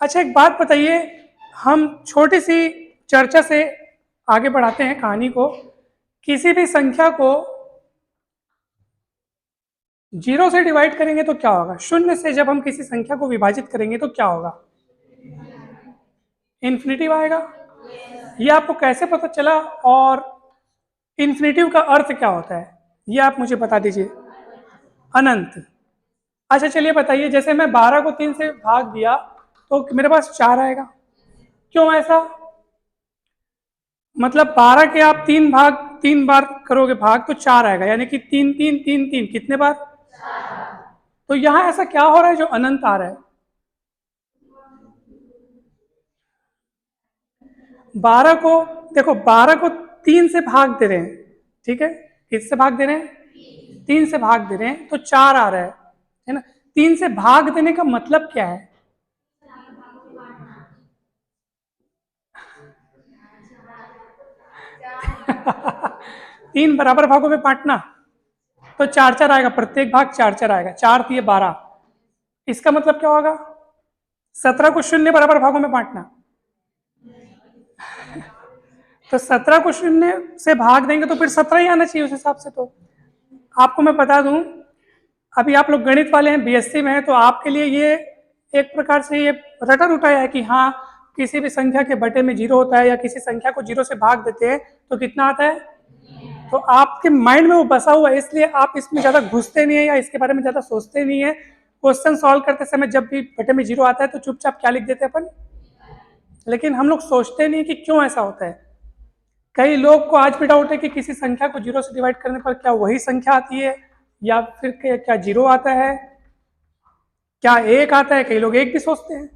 अच्छा एक बात बताइए, हम छोटी सी चर्चा से आगे बढ़ाते हैं कहानी को। किसी भी संख्या को 0 से डिवाइड करेंगे तो क्या होगा? शून्य से जब हम किसी संख्या को विभाजित करेंगे तो क्या होगा? इन्फिनिटिव आएगा। ये आपको कैसे पता चला? और इन्फिनिटिव का अर्थ क्या होता है ये आप मुझे बता दीजिए। अनंत। अच्छा चलिए बताइए, जैसे मैं 12 को 3 से भाग दिया तो मेरे पास 4 आएगा। क्यों ऐसा? मतलब 12 के आप 3 बार करोगे भाग तो 4 आएगा, यानी कि 3 3 3 3 कितने बार? तो यहां ऐसा क्या हो रहा है जो अनंत आ रहा है? 12 को, देखो 12 को 3 से भाग दे रहे हैं, ठीक है? किससे भाग दे रहे हैं? 3 से भाग दे रहे हैं तो 4 आ रहा है ना? 3 से भाग देने का मतलब क्या है? 3 बराबर भागों में बांटना तो 4 4 आएगा, प्रत्येक भाग 4 4 आएगा, 4 3 12। इसका मतलब क्या होगा? 17 को शून्य बराबर भागों में बांटना। तो 17 को शून्य से भाग देंगे तो फिर 17 ही आना चाहिए उस हिसाब से। तो आपको मैं बता दूं, अभी आप लोग गणित वाले हैं, बीएससी में हैं, तो आपके लिए ये एक प्रकार से ये रटा उठाया है कि हाँ, किसी भी संख्या के बटे में 0 होता है, या किसी संख्या को 0 से भाग देते हैं तो कितना आता है। तो आपके माइंड में वो बसा हुआ है, इसलिए आप इसमें ज्यादा घुसते नहीं है या इसके बारे में ज्यादा सोचते नहीं है। क्वेश्चन सॉल्व करते समय जब भी बटे में 0 आता है तो चुपचाप क्या लिख देते हैं अपन, लेकिन हम लोग सोचते नहीं कि क्यों ऐसा होता है। कई लोग को आज भी डाउट है कि किसी संख्या को 0 से डिवाइड करने पर क्या वही संख्या आती है, या फिर क्या 0 आता है, क्या 1 आता है? कई लोग 1 भी सोचते हैं।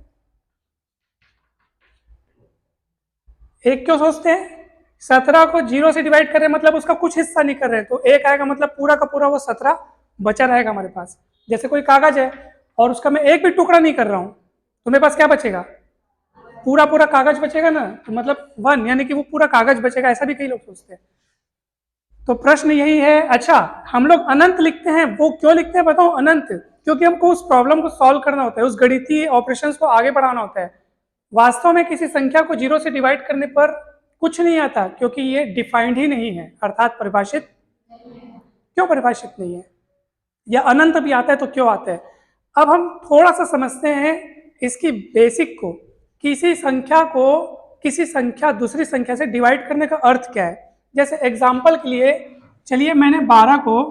1 क्यों सोचते हैं? 17 को 0 से डिवाइड कर रहे हैं मतलब उसका कुछ हिस्सा नहीं कर रहे हैं, तो 1 आएगा मतलब पूरा का पूरा वो 17 बचा रहेगा हमारे पास। जैसे कोई कागज है और उसका मैं एक भी टुकड़ा नहीं कर रहा हूं तो मेरे पास क्या बचेगा? पूरा पूरा कागज बचेगा ना, तो मतलब 1, यानी कि वो पूरा कागज बचेगा। ऐसा भी कई लोग सोचते हैं। तो प्रश्न यही है। अच्छा, हम लोग अनंत लिखते हैं, वो क्यों लिखते हैं बताओ अनंत? क्योंकि हमको उस प्रॉब्लम को सॉल्व करना होता है, उस गणितीय ऑपरेशंस को आगे बढ़ाना होता है। वास्तव में किसी संख्या को 0 से डिवाइड करने पर कुछ नहीं आता, क्योंकि ये डिफाइंड ही नहीं है, अर्थात परिभाषित। क्यों परिभाषित नहीं है? या अनंत भी आता है तो क्यों आता है? अब हम थोड़ा सा समझते हैं इसकी बेसिक को। किसी संख्या दूसरी संख्या से डिवाइड करने का अर्थ क्या है? जैसे एग्जाम्पल के लिए चलिए, मैंने 12 को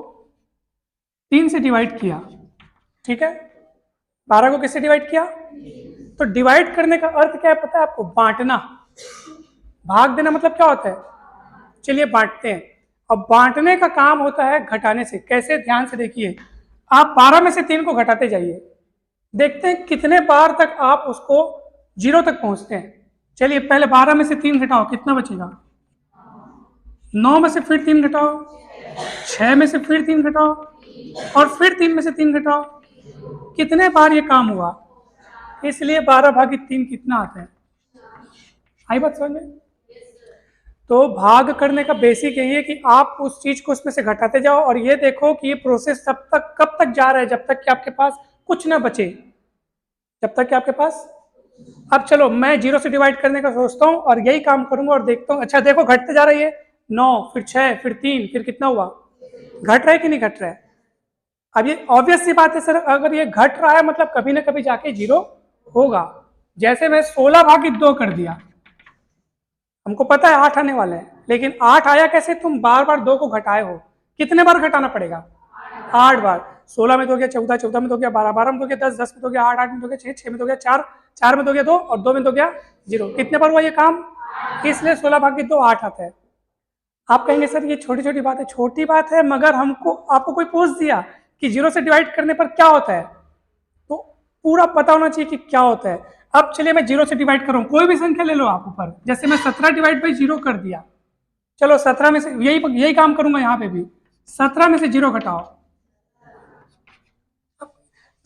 3 से डिवाइड किया, ठीक है? 12 को किससे डिवाइड किया? तो डिवाइड करने का अर्थ क्या है पता है आपको? बांटना। भाग देना मतलब क्या होता है? चलिए बांटते हैं। अब बांटने का काम होता है घटाने से। कैसे? ध्यान से देखिए, आप 12 में से 3 को घटाते जाइए, देखते हैं कितने बार तक आप उसको 0 तक पहुंचते हैं। चलिए पहले 12 में से 3 घटाओ, कितना बचेगा? 9 में से फिर 3 घटाओ, 6 में से फिर 3 घटाओ, और फिर 3 में से 3 घटाओ। कितने बार ये काम हुआ? इसलिए 12/3 कितना आता है? आई बात समझ में? तो भाग करने का बेसिक यही है कि आप उस चीज को उसमें से घटाते जाओ, और ये देखो कि ये प्रोसेस कब तक जा रहा है, जब तक कि आपके पास कुछ ना बचे, जब तक कि आपके पास। अब चलो मैं 0 से डिवाइड करने का सोचता हूँ और यही काम करूंगा और देखता हूँ। अच्छा देखो घटते जा रही है, 9 फिर 6 फिर 3 फिर कितना हुआ? घट रहा है कि नहीं घट रहा है? अब ये ऑब्वियस सी बात है सर, अगर ये घट रहा है मतलब कभी ना कभी जाके 0 होगा। जैसे मैं 16/2 कर दिया, हमको पता है 8 आने वाला है, लेकिन 8 आया कैसे? तुम बार बार 2 को घटाए हो। कितने बार घटाना पड़ेगा? 8 बार। 16 में तो गया 14, 14 में तो गया 12, 12 में तो गया 10, 10 में तो गया 8, 8 में तो गया 6, 6 में तो गया 4, 4 में तो गया 2, और 2 में तो गया 0। कितने बार हुआ ये काम? इसलिए 16/2 8 आता है। आप कहेंगे सर ये छोटी छोटी बात है। छोटी बात है, मगर आपको कोई पूछ दिया कि 0 से डिवाइड करने पर क्या होता है, तो पूरा पता होना चाहिए कि क्या होता है। अब चलिए मैं 0 से डिवाइड कर रहा हूं, कोई भी संख्या ले लो आप ऊपर, जैसे मैं 17/0 कर दिया। चलो 17 में से यही काम करूंगा यहाँ पे भी। 17 में से 0 घटाओ,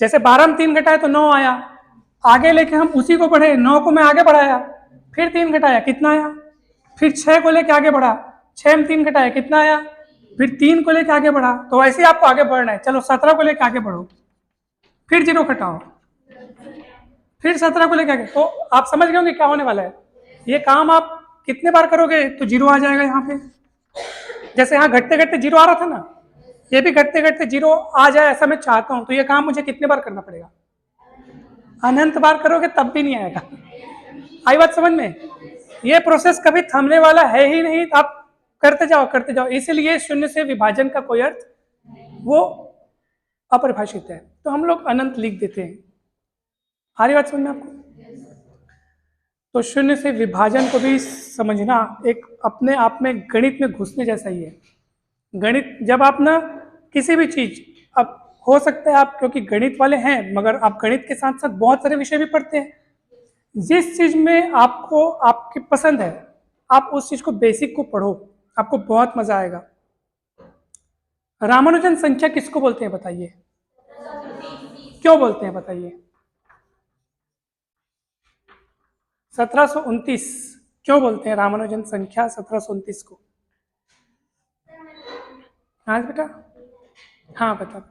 जैसे 12 में 3 घटाया तो 9 आया। आगे लेके हम उसी को बढ़े, 9 को मैं आगे बढ़ाया, फिर 3 घटाया, कितना आया? फिर 6 को लेके आगे बढ़ा, 6 में 3 घटाया, कितना आया? फिर 3 को लेके आगे बढ़ा। तो ऐसे ही आपको आगे बढ़ना है। चलो 17 को लेके आगे बढ़ो, फिर 0 घटाओ, फिर 17 को लेकर, तो आप समझ गए होंगे क्या होने वाला है। ये काम आप कितने बार करोगे तो जीरो आ जाएगा यहाँ पे। जैसे यहाँ घटते घटते जीरो आ रहा था ना, ये भी घटते घटते जीरो आ जाए ऐसा मैं चाहता हूं, तो ये काम मुझे कितने बार करना पड़ेगा? अनंत बार करोगे तब भी नहीं आएगा। आई बात समझ में? ये प्रोसेस कभी थमने वाला है ही नहीं, आप करते जाओ करते जाओ। इसलिए शून्य से विभाजन का कोई अर्थ वो अपरिभाषित है, तो हम लोग अनंत लिख देते हैं। आ रही बात समझ में आपको? तो शून्य से विभाजन को भी समझना एक अपने आप में गणित में घुसने जैसा ही है। गणित जब आप ना किसी भी चीज, अब हो सकता है आप क्योंकि गणित वाले हैं, मगर आप गणित के साथ साथ बहुत सारे विषय भी पढ़ते हैं। जिस चीज में आपको आपकी पसंद है, आप उस चीज को बेसिक को पढ़ो, आपको बहुत मजा आएगा। रामानुजन संख्या किसको बोलते हैं बताइए? क्यों बोलते हैं बताइए? 1729 क्यों बोलते हैं रामानुजन संख्या 1729 को? हाँ बेटा, हाँ बता।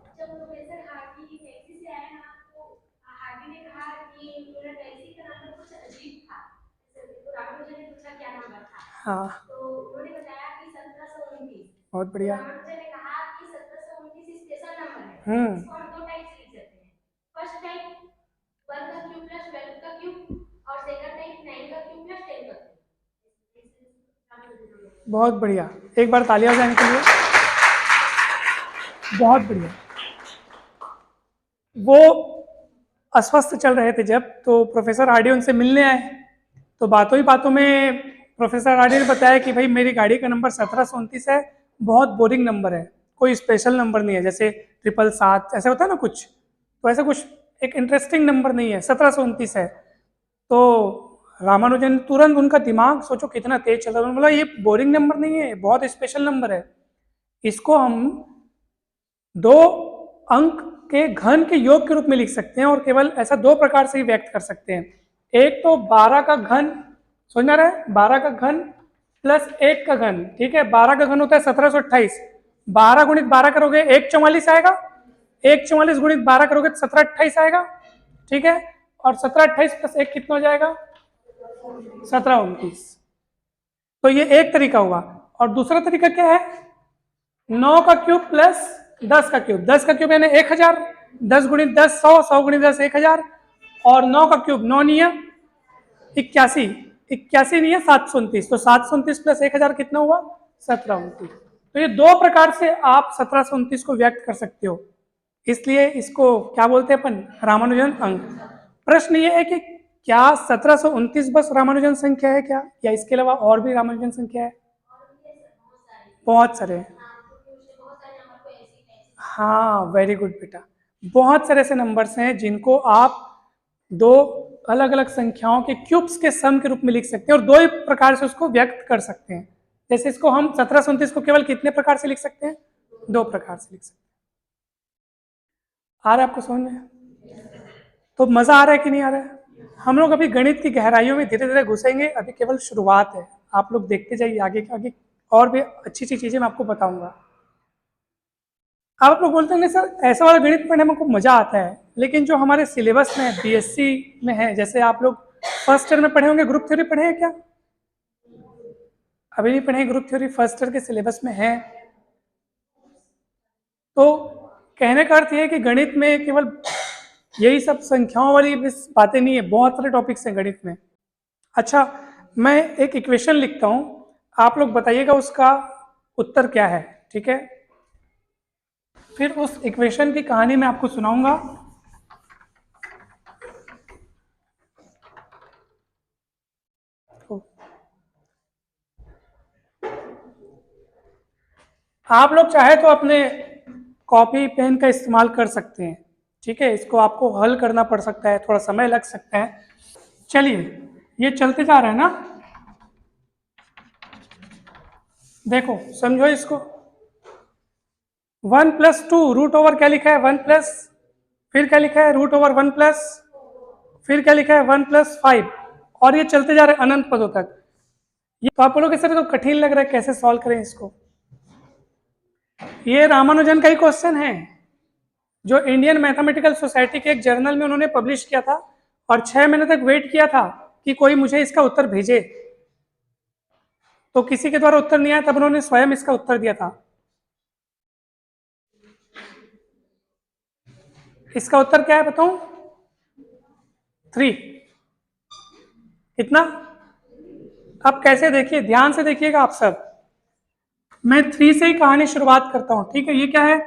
हाँ बहुत बढ़िया। बहुत बढ़िया, एक बार तालियां बजाने के लिए। बहुत बढ़िया। वो अस्वस्थ चल रहे थे जब, तो प्रोफेसर आरडी उनसे मिलने आए, तो बातों ही बातों में प्रोफेसर आरडी ने बताया कि भाई मेरी गाड़ी का नंबर 1729 है, बहुत बोरिंग नंबर है, कोई स्पेशल नंबर नहीं है, जैसे 777 ऐसे होता है ना कुछ, तो ऐसा कुछ एक इंटरेस्टिंग नंबर नहीं है, 1729 है। तो रामानुजन तुरंत, उनका दिमाग सोचो कितना तेज चल रहा है, उन्होंने बोला ये बोरिंग नंबर नहीं है, बहुत स्पेशल नंबर है, इसको हम 2 अंक के घन के योग के रूप में लिख सकते हैं, और केवल ऐसा 2 प्रकार से ही व्यक्त कर सकते हैं। एक तो 12 का घन, समझ में आ रहा है? 12 का घन प्लस 1 का घन, ठीक है, 12 का घन होता है 1728, 12 गुणित 12 करोगे 144 आएगा, 144 गुणित 12 करोगे तो 1728 आएगा, ठीक है, और 1728 प्लस 1 कितना हो जाएगा? 1729। तो ये एक तरीका हुआ। और दूसरा तरीका क्या है? 9 का क्यूब प्लस 10 का क्यूब, 10 का क्यूब यानी 1000, 10 गुणित 10 100, 100 गुणित 10 1000, और 9 का क्यूब 9 नहीं है 81, 81 नहीं है 729, तो 729 प्लस 1000 कितना हुआ? 1729। तो ये 2 प्रकार से आप 1729 को व्यक्त कर सकते हो, इसलिए इसको क्या बोलते हैं अपन? रामानुजन अंक। प्रश्न ये है कि क्या 1729 बस रामानुजन संख्या है क्या, या इसके अलावा और भी रामानुजन संख्या है? बहुत सारे। हाँ वेरी गुड बेटा, बहुत सारे ऐसे नंबर्स हैं जिनको आप 2 अलग अलग संख्याओं के क्यूब्स के सम के रूप में लिख सकते हैं, और 2 ही प्रकार से उसको व्यक्त कर सकते हैं। जैसे इसको हम 1729 को केवल कितने प्रकार से लिख सकते हैं? 2 प्रकार से लिख सकते हैं। आ रहा है आपको समझ में? तो मजा आ रहा है कि नहीं आ रहा है? हम लोग अभी गणित की गहराइयों में धीरे धीरे घुसेंगे, अभी केवल शुरुआत है, आप लोग देखते जाइए आगे आगे और भी अच्छी अच्छी चीजें मैं आपको बताऊंगा। आप लोग बोलते हैं सर ऐसा वाला गणित पढ़ने में हमको मजा आता है, लेकिन जो हमारे सिलेबस में बीएससी में है, जैसे आप लोग फर्स्ट ईयर में पढ़े होंगे, ग्रुप थ्योरी पढ़े हैं क्या? अभी नहीं पढ़े? ग्रुप थ्योरी फर्स्ट ईयर के सिलेबस में है। तो कहने का अर्थ ये है कि गणित में केवल यही सब संख्याओं वाली बातें नहीं है, बहुत सारे टॉपिक्स हैं गणित में। अच्छा, मैं एक इक्वेशन लिखता हूं, आप लोग बताइएगा उसका उत्तर क्या है, ठीक है? फिर उस इक्वेशन की कहानी मैं आपको सुनाऊंगा। आप लोग चाहे तो अपने कॉपी पेन का इस्तेमाल कर सकते हैं, ठीक है, इसको आपको हल करना पड़ सकता है, थोड़ा समय लग सकता है। चलिए ये चलते जा रहा है ना, देखो समझो इसको। 1 + 2 रूट ओवर क्या लिखा है? 1 प्लस, फिर क्या लिखा है? रूट ओवर 1 प्लस, फिर क्या लिखा है? 1 + 5, और ये चलते जा रहे हैं अनंत पदों तक। ये तो आप बोलोगे सर तो कठिन लग रहा है, कैसे सॉल्व करें इसको? ये रामानुजन का ही क्वेश्चन है, जो इंडियन मैथमेटिकल सोसाइटी के एक जर्नल में उन्होंने पब्लिश किया था, और 6 महीने तक वेट किया था कि कोई मुझे इसका उत्तर भेजे, तो किसी के द्वारा उत्तर नहीं आया, तब उन्होंने स्वयं इसका उत्तर दिया था। इसका उत्तर क्या है बताऊं? 3। कितना? अब कैसे, देखिए ध्यान से देखिएगा आप सब, मैं 3 से ही कहानी शुरुआत करता हूं, ठीक है। ये क्या है?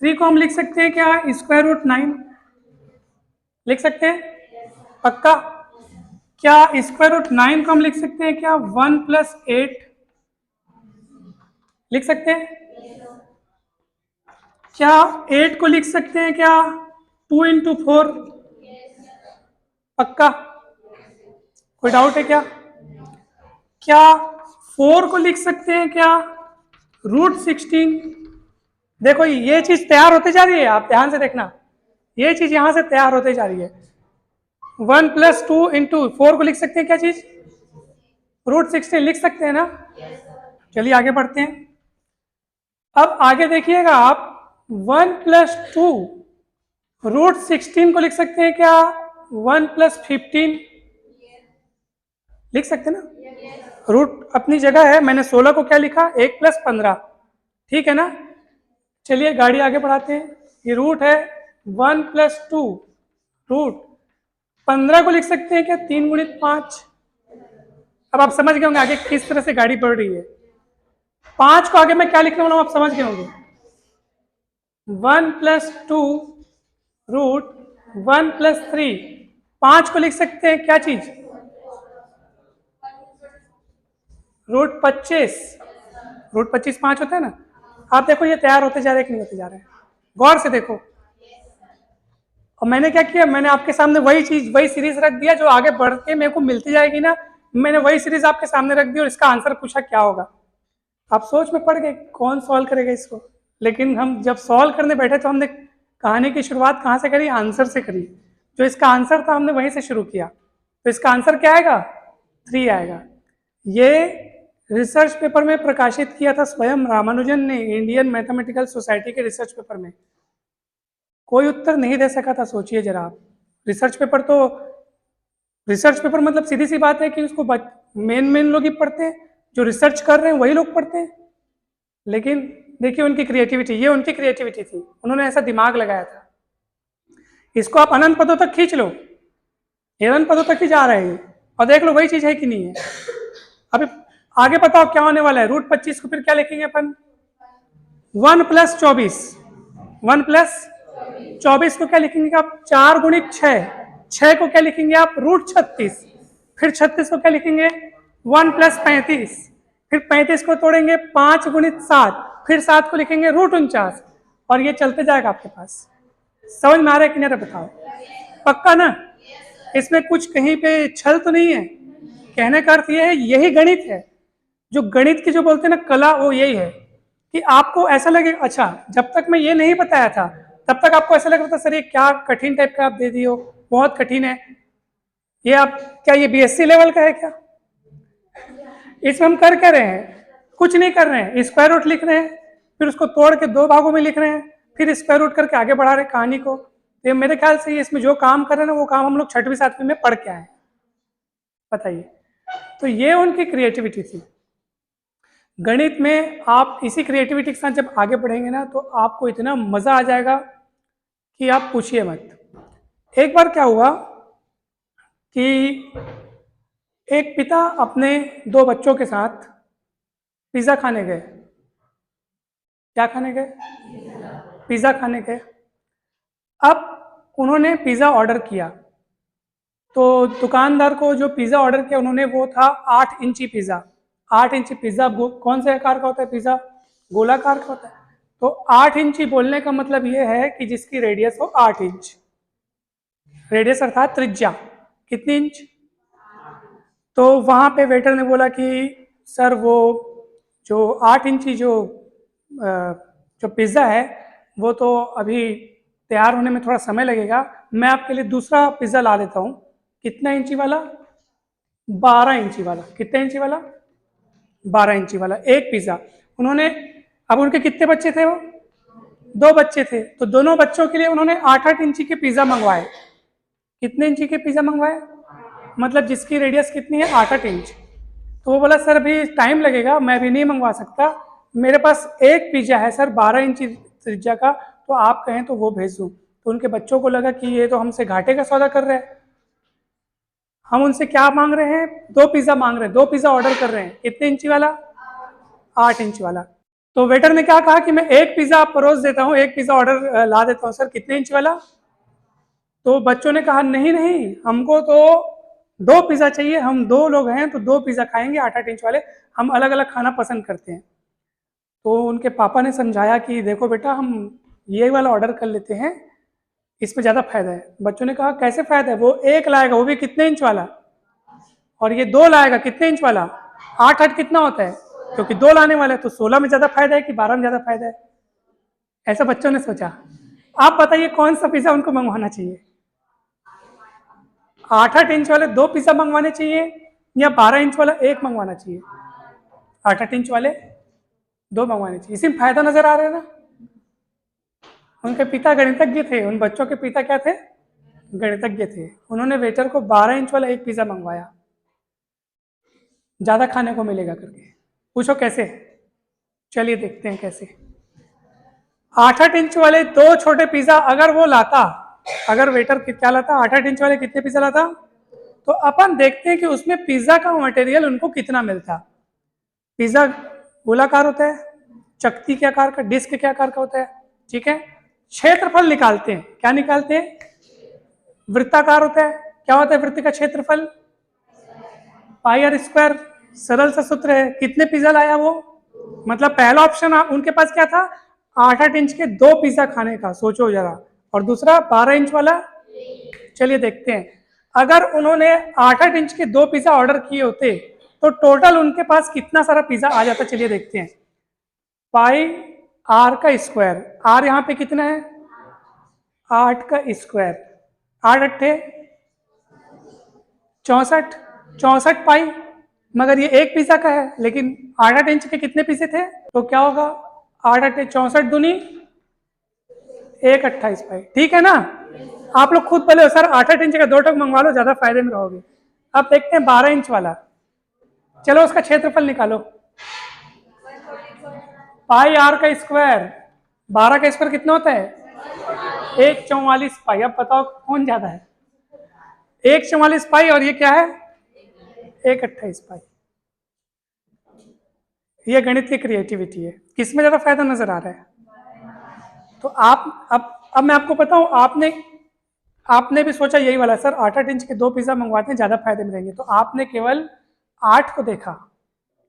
3 को हम लिख सकते हैं क्या? √9 लिख सकते हैं, पक्का? क्या √9 को हम लिख सकते हैं क्या 1 + 8 लिख सकते हैं? क्या 8 को लिख सकते हैं क्या 2 × 4? पक्का? कोई डाउट है क्या? क्या 4 को लिख सकते हैं क्या √16? देखो ये चीज तैयार होते जा रही है, आप ध्यान से देखना, ये चीज यहां से तैयार होते जा रही है। 1 + 2 × 4 को लिख सकते हैं क्या चीज? √16 लिख सकते हैं ना? चलिए आगे बढ़ते हैं। अब आगे देखिएगा आप, 1 + 2 √16 को लिख सकते हैं क्या 1 + 15? लिख सकते हैं ना? रूट अपनी जगह है, मैंने 16 को क्या लिखा 1 + 15, ठीक है ना? चलिए गाड़ी आगे बढ़ाते हैं। ये रूट है 1 + 2 √15 को लिख सकते हैं क्या 3 × 5? अब आप समझ गए होंगे आगे किस तरह से गाड़ी बढ़ रही है। 5 को आगे मैं क्या लिखने वाला हूं, आप समझ गए होंगे। 1 + 2 √1 + 3, 5 को लिख सकते हैं क्या चीज √25। √25 5 होता है ना? आप देखो ये तैयार होते जा रहे हैं कि नहीं होते जा रहे हैं, गौर से देखो। और मैंने क्या किया, मैंने आपके सामने वही चीज, वही सीरीज रख दिया जो आगे बढ़ के मेरे को मिलती जाएगी ना, मैंने वही सीरीज आपके सामने रख दी और इसका आंसर पूछा क्या होगा। आप सोच में पड़ गए कौन सॉल्व करेगा इसको। लेकिन हम जब सॉल्व करने बैठे तो हमने कहानी की शुरुआत कहाँ से करी? आंसर से करी। जो इसका आंसर था हमने वहीं से शुरू किया, तो इसका आंसर क्या आएगा? 3 आएगा। ये रिसर्च पेपर में प्रकाशित किया था स्वयं रामानुजन ने, इंडियन मैथमेटिकल सोसाइटी के रिसर्च पेपर में। कोई उत्तर नहीं दे सका था, सोचिए जरा आप। रिसर्च पेपर तो, रिसर्च पेपर मतलब सीधी सी बात है कि उसको मेन लोग ही पढ़ते हैं, जो रिसर्च कर रहे हैं वही लोग पढ़ते हैं। लेकिन देखिए उनकी क्रिएटिविटी, ये उनकी क्रिएटिविटी थी, उन्होंने ऐसा दिमाग लगाया था। इसको आप अनंत पदों तक खींच लो, ये अनंत पदों तक ही जा रहे हैं, और देख लो वही चीज है कि नहीं है। अभी आगे बताओ क्या होने वाला है। √25 को फिर क्या लिखेंगे अपन? 1 + 24, 1 + 24 को क्या लिखेंगे आप 4 × 6, 6 को क्या लिखेंगे आप √36, फिर 36 को क्या लिखेंगे 1 + 35, फिर 35 को तोड़ेंगे 5 × 7, फिर 7 को लिखेंगे √49, और ये चलते जाएगा आपके पास। समझ में आ रहा है कि नहीं बताओ? पक्का ना? इसमें कुछ कहीं पे छल तो नहीं है। कहने का अर्थ ये है, यही गणित है। जो गणित की जो बोलते हैं ना कला, वो यही है कि आपको ऐसा लगे, अच्छा जब तक मैं ये नहीं बताया था तब तक आपको ऐसा लग रहा था सर ये क्या कठिन टाइप का आप दे दिए हो, बहुत कठिन है ये। आप क्या ये BSc लेवल का है क्या? इसमें हम कर क्या रहे हैं? कुछ नहीं कर रहे हैं, स्क्वायर रूट लिख रहे हैं, फिर उसको तोड़ के 2 भागों में लिख रहे हैं, फिर स्क्वायर रूट करके आगे बढ़ा रहे हैं कहानी को। तो मेरे ख्याल से इसमें जो काम कर रहे हैं ना, वो काम हम लोग 6वीं 7वीं में पढ़ के आए। बताइए, तो ये उनकी क्रिएटिविटी थी। गणित में आप इसी क्रिएटिविटी के साथ जब आगे बढ़ेंगे ना, तो आपको इतना मजा आ जाएगा कि आप पूछिए मत। एक बार क्या हुआ कि एक पिता अपने 2 बच्चों के साथ पिज्जा खाने गए। क्या खाने गए? पिज्जा खाने गए। अब उन्होंने पिज्जा ऑर्डर किया, तो दुकानदार को जो पिज्जा ऑर्डर किया उन्होंने, वो था 8 इंची पिज्जा। 8 इंची पिज्जा कौन से आकार का होता है? पिज्जा गोलाकार का होता है। तो 8 इंची बोलने का मतलब ये है कि जिसकी रेडियस हो 8 इंच, रेडियस अर्थात त्रिज्या। कितनी इंच? तो वहां पे वेटर ने बोला कि सर वो जो 8 इंची जो पिज्ज़ा है वो तो अभी तैयार होने में थोड़ा समय लगेगा, मैं आपके लिए दूसरा पिज्ज़ा ला देता हूँ। कितना इंची वाला? 12 इंची वाला। कितने इंची वाला? 12 इंची वाला एक पिज्ज़ा उन्होंने। अब उनके कितने बच्चे थे? वो 2 बच्चे थे, तो दोनों बच्चों के लिए उन्होंने 8-8 इंची के पिज्ज़ा मंगवाए। कितने इंची के पिज़्ज़ा मंगवाए? मतलब जिसकी रेडियस कितनी है? 8-8 इंच। तो वो बोला सर अभी टाइम लगेगा, मैं अभी नहीं मंगवा सकता, मेरे पास एक पिज़्ज़ा है सर 12 इंची त्रिज्या का, तो आप कहें तो वो भेज दूँ। तो उनके बच्चों को लगा कि ये तो हमसे घाटे का सौदा कर रहे हैं। हम उनसे क्या मांग रहे हैं? 2 पिज़्ज़ा मांग रहे हैं, 2 पिज़्ज़ा ऑर्डर कर रहे हैं। कितने इंची वाला? 8 इंच वाला। तो वेटर ने क्या कहा कि मैं एक पिज़्ज़ा परोस देता हूँ, एक पिज़्ज़ा ऑर्डर ला देता हूँ सर, कितने इंच वाला? तो बच्चों ने कहा नहीं नहीं, हमको तो 2 पिज़्ज़ा चाहिए, हम 2 लोग हैं तो 2 पिज़्ज़ा खाएंगे 8-8 इंच वाले, हम अलग अलग खाना पसंद करते हैं। तो उनके पापा ने समझाया कि देखो बेटा, हम ये वाला ऑर्डर कर लेते हैं, इसमें ज़्यादा फायदा है। बच्चों ने कहा कैसे फायदा है? वो एक लाएगा, वो भी कितने इंच वाला, और ये 2 लाएगा, कितने इंच वाला? 8-8 कितना होता है? क्योंकि 2 लाने वाला है, तो 16 में ज़्यादा फायदा है कि 12 में ज़्यादा फायदा है? ऐसा बच्चों ने सोचा। आप बताइए कौन सा पिज़्ज़ा उनको मंगवाना चाहिए? 8-8 इंच वाले 2 पिज़्ज़ा मंगवाने चाहिए या 12 इंच वाला एक मंगवाना चाहिए? 8-8 इंच वाले 2 मंगवाने चाहिए। इसी में फायदा नजर आ रहा है ना। उनके पिता गणितज्ञ थे, उन बच्चों के पिता क्या थे? गणितज्ञ थे। उन्होंने वेटर को 12 इंच वाला एक पिज़्ज़ा मंगवाया, ज़्यादा खाने को मिलेगा करके। पूछो कैसे? चलिए देखते हैं कैसे। 8-8 इंच वाले 2 छोटे पिज़्ज़ा अगर वो लाता, अगर वेटर क्या लाता? 8-8 इंच वाले कितने पिज़्ज़ा लाता? तो अपन देखते हैं कि उसमें पिज़्ज़ा का मटेरियल उनको कितना मिलता। पिज़्ज़ा गोलाकार होता है, चकती के आकार का, डिस्क के आकार का होता है, ठीक है। क्षेत्रफल निकालते हैं, क्या निकालते हैं? वृत्ताकार होता है। क्या होता है वृत्त का क्षेत्रफल? पाई आर स्क्वायर। सरल सा सूत्र है। कितने पिज्जा लाया वो? मतलब पहला ऑप्शन उनके पास क्या था? 8-8 इंच के 2 पिज्जा खाने का, सोचो जरा। और दूसरा 12 इंच वाला। चलिए देखते हैं, अगर उन्होंने 8-8 इंच के 2 पिज्जा ऑर्डर किए होते तो टोटल उनके पास कितना सारा पिज्जा आ जाता? चलिए देखते हैं। पाई आर का स्क्वायर, आर यहाँ पे कितना है? 8 का स्क्वायर, 8 अट्ठे 64, 64 पाई। मगर ये एक पिज्जा का है, लेकिन 8-8 इंच के कितने पीसे थे? तो क्या होगा? 8 अट्ठे 64 दूनी 1 28 पाई, ठीक है ना। आप लोग खुद बोले सर 8-8 इंच का 2 टक मंगवा लो, ज्यादा फायदे में रहोगे। अब देखते हैं 12 इंच वाला। चलो उसका क्षेत्रफल निकालो। पाई आर का स्क्वायर, 12 का स्क्वायर कितना होता है? 144 पाई। अब बताओ कौन ज्यादा है? 144 पाई, और ये क्या है? 128 पाई। ये गणित की क्रिएटिविटी है। किसमें ज्यादा फायदा नजर आ रहा है? तो आप अब मैं आपको बताऊं, आपने भी सोचा यही वाला, सर 8-8 इंच के 2 पिज्जा मंगवाते हैं, ज्यादा फायदे मिलेंगे। तो आपने केवल 8 को देखा,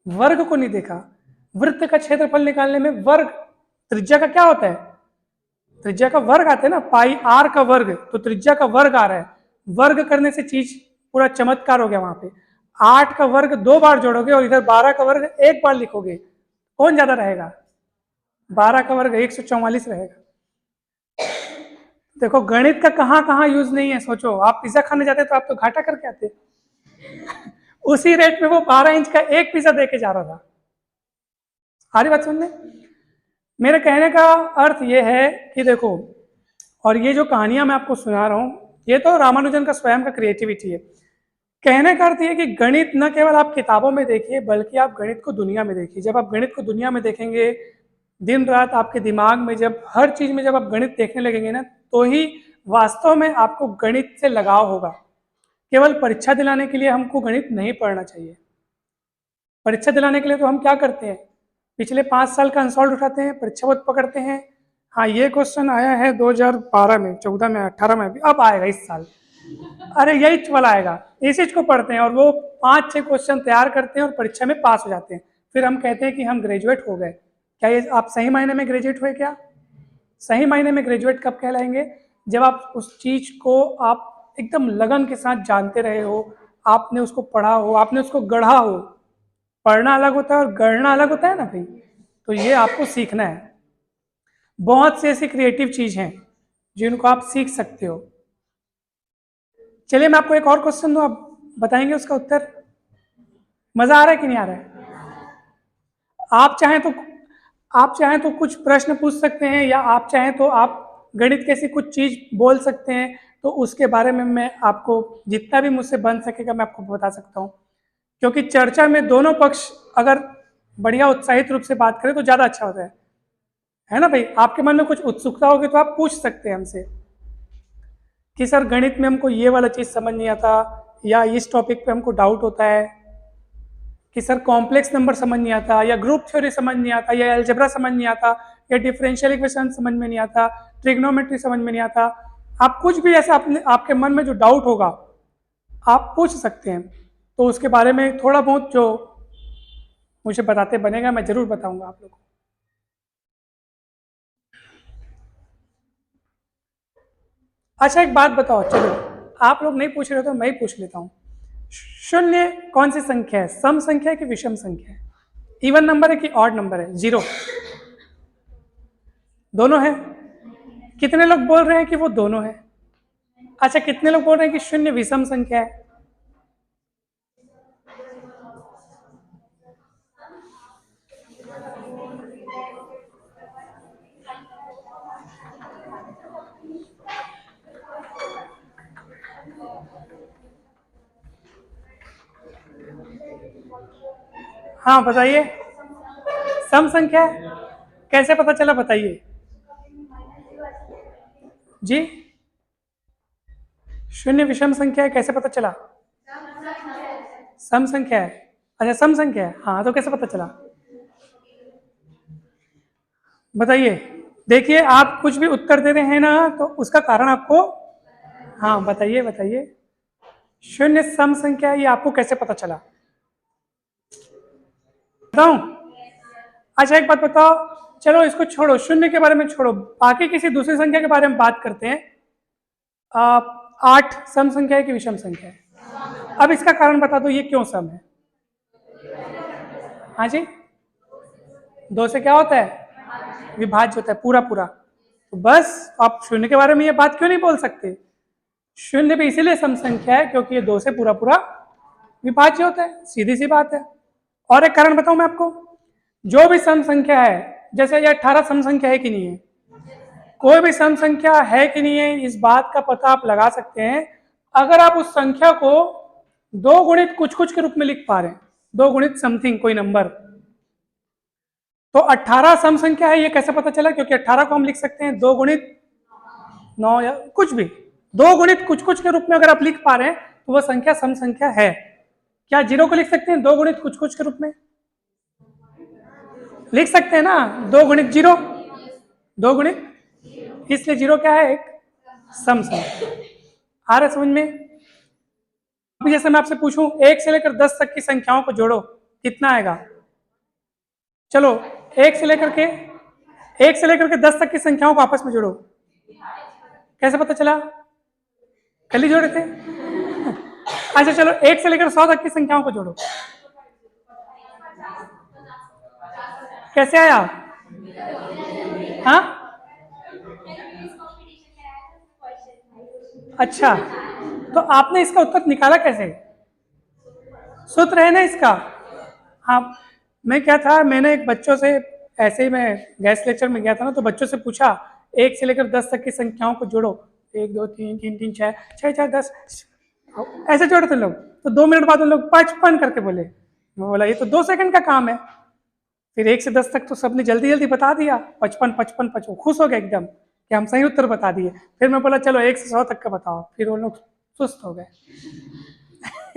वर्ग को नहीं देखा। वृत्त का क्षेत्रफल निकालने में वर्ग, त्रिज्या का क्या होता है? त्रिज्या का वर्ग आता है ना, पाई आर का वर्ग, तो त्रिज्या का वर्ग आ रहा है। वर्ग करने से चीज पूरा चमत्कार हो गया वहां पे। 8 का वर्ग 2 बार जोड़ोगे और इधर 12 का वर्ग 1 बार लिखोगे, कौन ज्यादा रहेगा? 12 का वर्ग 144 रहेगा। देखो गणित का कहां कहां यूज नहीं है, सोचो। आप पिज्जा खाने जाते तो आप तो घाटा करके आते। उसी रेट में वो 12 इंच का एक पिज्जा देके जा रहा था। सारी बात सुनने, मेरे कहने का अर्थ ये है कि देखो, और ये जो कहानियां मैं आपको सुना रहा हूं, ये तो रामानुजन का स्वयं का क्रिएटिविटी है। कहने का अर्थ ये कि गणित न केवल आप किताबों में देखिए, बल्कि आप गणित को दुनिया में देखिए। जब आप गणित को दुनिया में देखेंगे, दिन रात आपके दिमाग में जब हर चीज में जब आप गणित देखने लगेंगे ना, तो ही वास्तव में आपको गणित से लगाव होगा। केवल परीक्षा दिलाने के लिए हमको गणित नहीं पढ़ना चाहिए। परीक्षा दिलाने के लिए तो हम क्या करते हैं? पिछले 5 साल का अनसॉल्व उठाते हैं, परीक्षा वक्त पकड़ते हैं। हाँ ये क्वेश्चन आया है 2012 में, 14 में, 18 में, भी अब आएगा इस साल, अरे यही वाला आएगा, इसी को पढ़ते हैं और वो 5-6 क्वेश्चन तैयार करते हैं और परीक्षा में पास हो जाते हैं। फिर हम कहते हैं कि हम ग्रेजुएट हो गए। क्या ये आप सही मायने में ग्रेजुएट हुए? क्या सही मायने में ग्रेजुएट कब कहलाएंगे? जब आप उस चीज को आप एकदम लगन के साथ जानते रहे हो, आपने उसको पढ़ा हो, आपने उसको गढ़ा हो। पढ़ना अलग होता है और गढ़ना अलग होता है ना भाई। तो ये आपको सीखना है। बहुत सी ऐसी क्रिएटिव चीज हैं जिनको आप सीख सकते हो। चलिए मैं आपको एक और क्वेश्चन दूं, आप बताएंगे उसका उत्तर। मजा आ रहा है कि नहीं आ रहा है? आप चाहें तो कुछ प्रश्न पूछ सकते हैं, या आप चाहें तो आप गणित कैसी कुछ चीज बोल सकते हैं। तो उसके बारे में मैं आपको जितना भी मुझसे बन सकेगा मैं आपको बता सकता हूँ, क्योंकि चर्चा में दोनों पक्ष अगर बढ़िया उत्साहित रूप से बात करें तो ज़्यादा अच्छा होता है ना भाई। आपके मन में कुछ उत्सुकता होगी तो आप पूछ सकते हैं हमसे कि सर गणित में हमको ये वाला चीज़ समझ नहीं आता, या इस टॉपिक पे हमको डाउट होता है, कि सर कॉम्प्लेक्स नंबर समझ नहीं आता, या ग्रुप थ्योरी समझ नहीं आता, या अलजेब्रा समझ नहीं आता, या डिफरेंशियल इक्वेशन समझ में नहीं आता, ट्रिग्नोमेट्री समझ में नहीं आता। आप कुछ भी ऐसा आपके मन में जो डाउट होगा आप पूछ सकते हैं, तो उसके बारे में थोड़ा बहुत जो मुझे बताते बनेगा मैं जरूर बताऊंगा आप लोगों को। अच्छा एक बात बताओ, चलो आप लोग नहीं पूछ रहे तो मैं ही पूछ लेता हूँ। शून्य कौन सी संख्या है? सम संख्या है कि विषम संख्या है? इवन नंबर है कि ऑड नंबर है? जीरो? दोनों है। कितने लोग बोल रहे हैं कि वो दोनों है? अच्छा कितने लोग बोल रहे हैं कि शून्य विषम संख्या है? हाँ बताइए। सम संख्या है? कैसे पता चला बताइए जी। शून्य विषम संख्या है कैसे पता चला? सम संख्या है। अच्छा सम संख्या है, हाँ तो कैसे पता चला बताइए। देखिए आप कुछ भी उत्तर दे रहे हैं ना तो उसका कारण आपको, हाँ बताइए बताइए। शून्य सम संख्या है ये आपको कैसे पता चला बताऊं? अच्छा एक बात बताओ, चलो इसको छोड़ो, शून्य के बारे में छोड़ो, बाकी किसी दूसरी संख्या के बारे में बात करते हैं। 8 सम संख्या है कि विषम संख्या है? अब इसका कारण बता दो, ये क्यों सम है? हाँ जी, दो से क्या होता है? विभाज्य होता है पूरा पूरा। तो बस आप शून्य के बारे में ये बात क्यों नहीं बोल सकते? शून्य भी इसीलिए सम संख्या है क्योंकि ये दो से पूरा पूरा विभाज्य होता है, सीधी सी बात है। और एक कारण बताऊं मैं आपको, जो भी सम संख्या है, जैसे ये 18 सम संख्या है कि नहीं है? कोई भी सम संख्या है कि नहीं है इस बात का पता आप लगा सकते हैं अगर आप उस संख्या को दो गुणित कुछ कुछ के रूप में लिख पा रहे हैं, दो गुणित समथिंग कोई नंबर। तो 18 सम संख्या है ये कैसे पता चला? क्योंकि 18 को हम लिख सकते हैं दो गुणित 9 या कुछ भी, दो गुणित कुछ कुछ के रूप में अगर आप लिख पा रहे हैं तो वह संख्या सम संख्या है। क्या जीरो को लिख सकते हैं दो गुणित कुछ कुछ के रूप में? लिख सकते हैं ना, दो गुणित जीरो, दो गुणित, इसलिए जीरो क्या है? एक सम संख्या। आ रहा है समझ में? अभी जैसे मैं आपसे पूछूं 1 से लेकर 10 तक की संख्याओं को जोड़ो, कितना आएगा? चलो 1 से लेकर के 10 तक की संख्याओं को आपस में जोड़ो, कैसे पता चला? कल ही जोड़े थे। अच्छा चलो 1 से लेकर 100 तक की संख्याओं को जोड़ो, कैसे आया? हाँ अच्छा, तो आपने इसका उत्तर निकाला कैसे? सूत्र है ना इसका। हाँ, मैं क्या था, मैंने एक बच्चों से, ऐसे ही मैं गेस्ट लेक्चर में गया था ना, तो बच्चों से पूछा 1 से लेकर 10 तक की संख्याओं को जोड़ो, 1 2 3 3 3 6 6 4 10, ऐसे जोड़े थे लोग। तो 2 मिनट बाद उन लोग 55 करके बोले। मैं बोला ये तो 2 सेकंड का काम है। फिर 1 से 10 तक तो सबने जल्दी जल्दी बता दिया, 55 55 55, खुश हो गए एकदम कि हम सही उत्तर बता दिए। फिर मैं बोला चलो 1 से 100 तक का बताओ, फिर वो लोग सुस्त हो गए।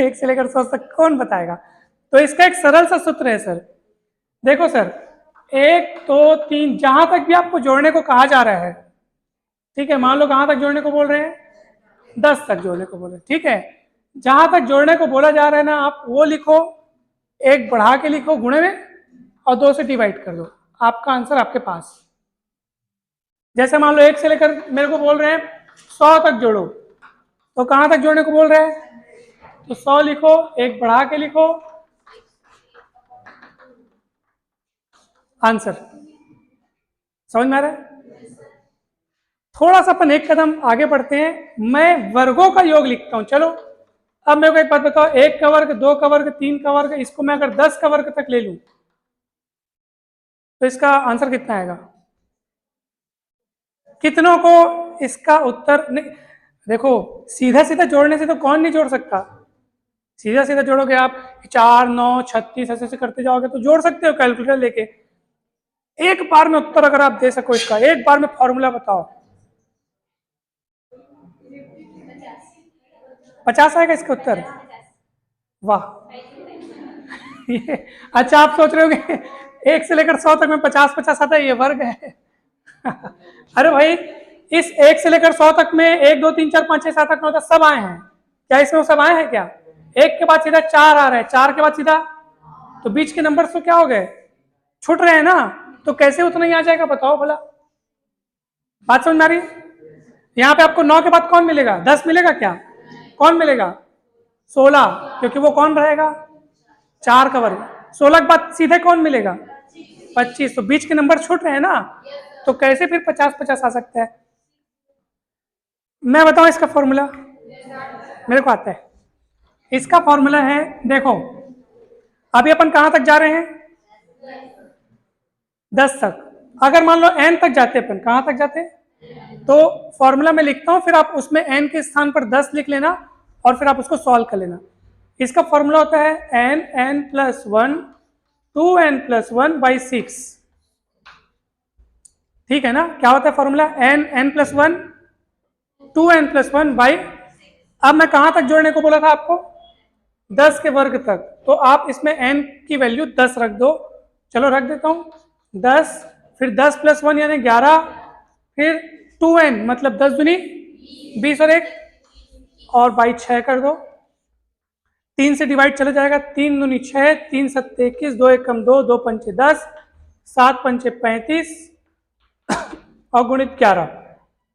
1 से लेकर 100 तक कौन बताएगा? तो इसका एक सरल सा सूत्र है सर, देखो सर, 1 2 3 जहां तक भी आपको जोड़ने को कहा जा रहा है, ठीक है, मान लो कहां तक जोड़ने को बोल रहे हैं? 10 तक जोड़ने को बोल रहे हैं, ठीक है। जहां तक जोड़ने को बोला जा रहा है ना, आप वो लिखो, एक बढ़ा के लिखो गुणे में, और 2 से डिवाइड कर दो, आपका आंसर आपके पास। जैसे मान लो 1 से लेकर मेरे को बोल रहे हैं 100 तक जोड़ो, तो कहां तक जोड़ने को बोल रहे हैं? तो 100 लिखो, एक बढ़ा के लिखो, आंसर। समझ में आ रहा है? थोड़ा सा अपन एक कदम आगे बढ़ते हैं, मैं वर्गों का योग लिखता हूं। चलो अब मेरे को एक बात बताओ, 1 का वर्ग, 2 का वर्ग, 3 का वर्ग, इसको मैं अगर 10 का वर्ग तक ले लूं तो इसका आंसर कितना आएगा? कितनों को इसका उत्तर नहीं, देखो सीधा सीधा जोड़ने से तो कौन नहीं जोड़ सकता, सीधा सीधा जोड़ोगे आप 4 9 36 ऐसे ऐसे करते जाओगे तो जोड़ सकते हो कैलकुलेटर लेके। एक बार में उत्तर अगर आप दे सको इसका, एक बार में फॉर्मूला बताओ। 50 आएगा इसका उत्तर? वाह ये अच्छा, आप सोच रहे होगे 1 से लेकर 100 तक में 50 50 आता है, ये वर्ग है अरे भाई इस 1 से लेकर 100 तक में 1 2 3 4 5 6 7 8 9 10 सब आए हैं क्या? इसमें सब आए हैं क्या? 1 के बाद सीधा 4 आ रहा है, 4 के बाद सीधा, तो बीच के नंबर तो क्या हो गए, छूट रहे हैं ना, तो कैसे उतना ही आ जाएगा बताओ भला? बात समझ में आ रही है? यहाँ पे आपको 9 के बाद कौन मिलेगा? 10 मिलेगा क्या? कौन मिलेगा? 16, क्योंकि वो कौन रहेगा? 4 का वर्ग। 16 के बाद सीधे कौन मिलेगा? 25, तो बीच के नंबर छूट रहे हैं ना, तो कैसे फिर 50 50 आ सकता है? मैं बताऊं इसका फॉर्मूला, मेरे को आता है। इसका फॉर्मूला है, देखो अभी अपन कहां तक जा रहे हैं? 10 तक। अगर मान लो n तक जाते अपन, कहां तक जाते? तो फॉर्मूला में लिखता हूं, फिर आप उसमें n के स्थान पर 10 लिख लेना और फिर आप उसको सॉल्व कर लेना। इसका फॉर्मूला होता है n plus 1 2n plus 1 by 6। ठीक है ना? क्या होता है formula? n plus 1 2n plus 1 by, अब मैं कहां तक जोड़ने को बोला था आपको? 10 के वर्ग तक। तो आप इसमें n की वैल्यू 10 रख दो, चलो रख देता हूं 10, फिर 10 प्लस 1 यानी 11, फिर 2n मतलब 10 दूनी 20 और 1 और बाई 6 कर दो, 3 से डिवाइड चला जाएगा, 3 दूनी 6, 3 सत्ते 21, 2 1 कम 2, 2 पंचे 10, 7 पंचे 35 और गुणित 11,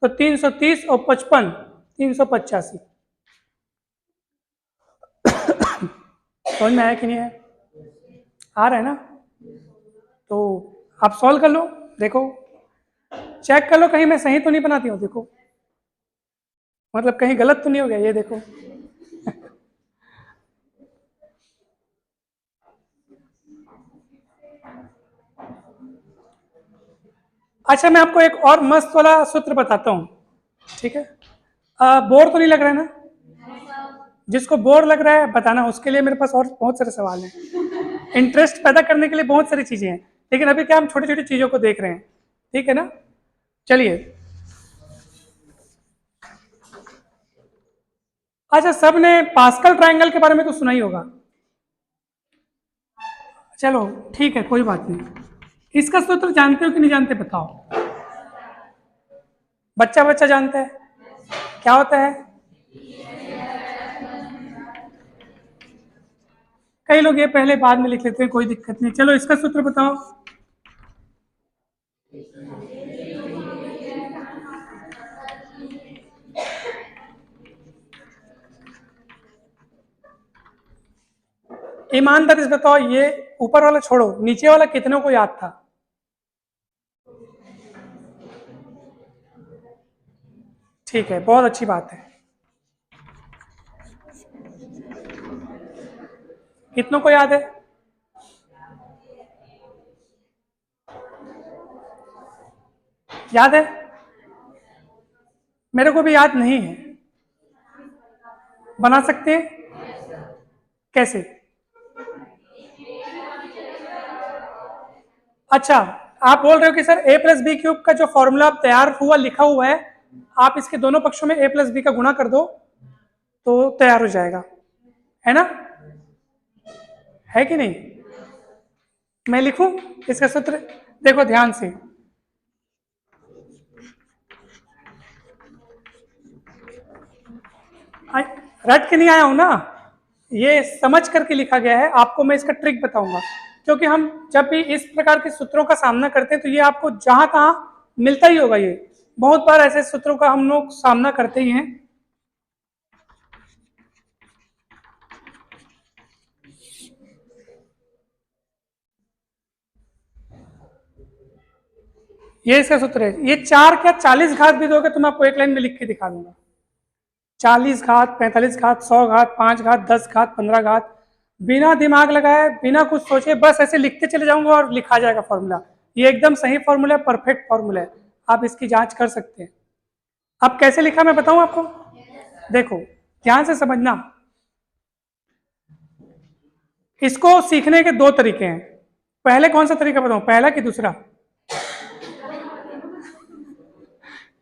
तो 330 और 55 385। समझ में आया कि नहीं है? आ रहा है ना? तो आप सॉल्व कर लो, देखो चेक कर लो कहीं मैं सही तो नहीं बनाती हूँ, देखो मतलब कहीं गलत तो नहीं हो गया, ये देखो अच्छा मैं आपको एक और मस्त वाला सूत्र बताता हूँ, ठीक है? बोर तो नहीं लग रहा है ना? जिसको बोर लग रहा है बताना, उसके लिए मेरे पास और बहुत सारे सवाल हैं। इंटरेस्ट पैदा करने के लिए बहुत सारी चीजें हैं, लेकिन अभी क्या हम छोटी छोटी चीजों को देख रहे हैं, ठीक है ना? चलिए, अच्छा सबने पास्कल ट्रायंगल के बारे में तो सुना ही होगा, चलो ठीक है कोई बात नहीं। इसका सूत्र जानते हो कि नहीं जानते बताओ? बच्चा बच्चा जानता है, क्या होता है? कई लोग ये पहले बाद में लिख लेते हैं, कोई दिक्कत नहीं, चलो इसका सूत्र बताओ। ईमानदारी से बताओ, ये ऊपर वाला छोड़ो, नीचे वाला कितनों को याद था? ठीक है, बहुत अच्छी बात है। कितनों को याद है? याद है? मेरे को भी याद नहीं है, बना सकते हैं? कैसे? अच्छा, आप बोल रहे हो कि sir a plus B cube का जो फॉर्मूला तैयार हुआ लिखा हुआ है, आप इसके दोनों पक्षों में a प्लस बी का गुणा कर दो तो तैयार हो जाएगा, है ना? है कि नहीं? मैं लिखूं इसका सूत्र? देखो ध्यान से, रट के नहीं आया हूं ना, ये समझ करके लिखा गया है। आपको मैं इसका ट्रिक बताऊंगा, क्योंकि हम जब भी इस प्रकार के सूत्रों का सामना करते हैं तो ये आपको जहां तहां मिलता ही होगा, ये बहुत बार ऐसे सूत्रों का हम लोग सामना करते ही हैं। ये इसका सूत्र है, ये 4 क्या 40 घात भी दोगे तो मैं आपको एक लाइन में लिख के दिखा दूंगा। 40 घात 45 घात 100 घात 5 घात 10 घात 15 घात, बिना दिमाग लगाए बिना कुछ सोचे बस ऐसे लिखते चले जाऊंगा और लिखा जाएगा फॉर्मूला। ये एकदम सही फॉर्मूला है, परफेक्ट फॉर्मूला है, आप इसकी जांच कर सकते हैं। अब कैसे लिखा मैं बताऊं आपको? देखो ध्यान से समझना, इसको सीखने के दो तरीके हैं। पहले कौन सा तरीका बताऊं, पहला कि दूसरा?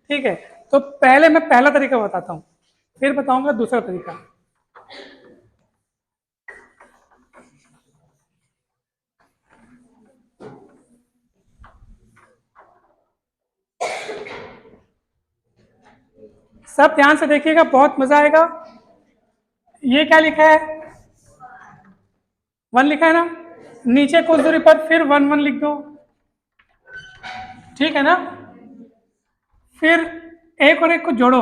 ठीक है, तो पहले मैं पहला तरीका बताता हूं, फिर बताऊंगा दूसरा तरीका। सब ध्यान से देखिएगा, बहुत मजा आएगा। ये क्या लिखा है? 1 लिखा है ना, नीचे कुछ दूरी पर फिर 1 1 लिख दो, ठीक है ना। फिर एक और एक को जोड़ो,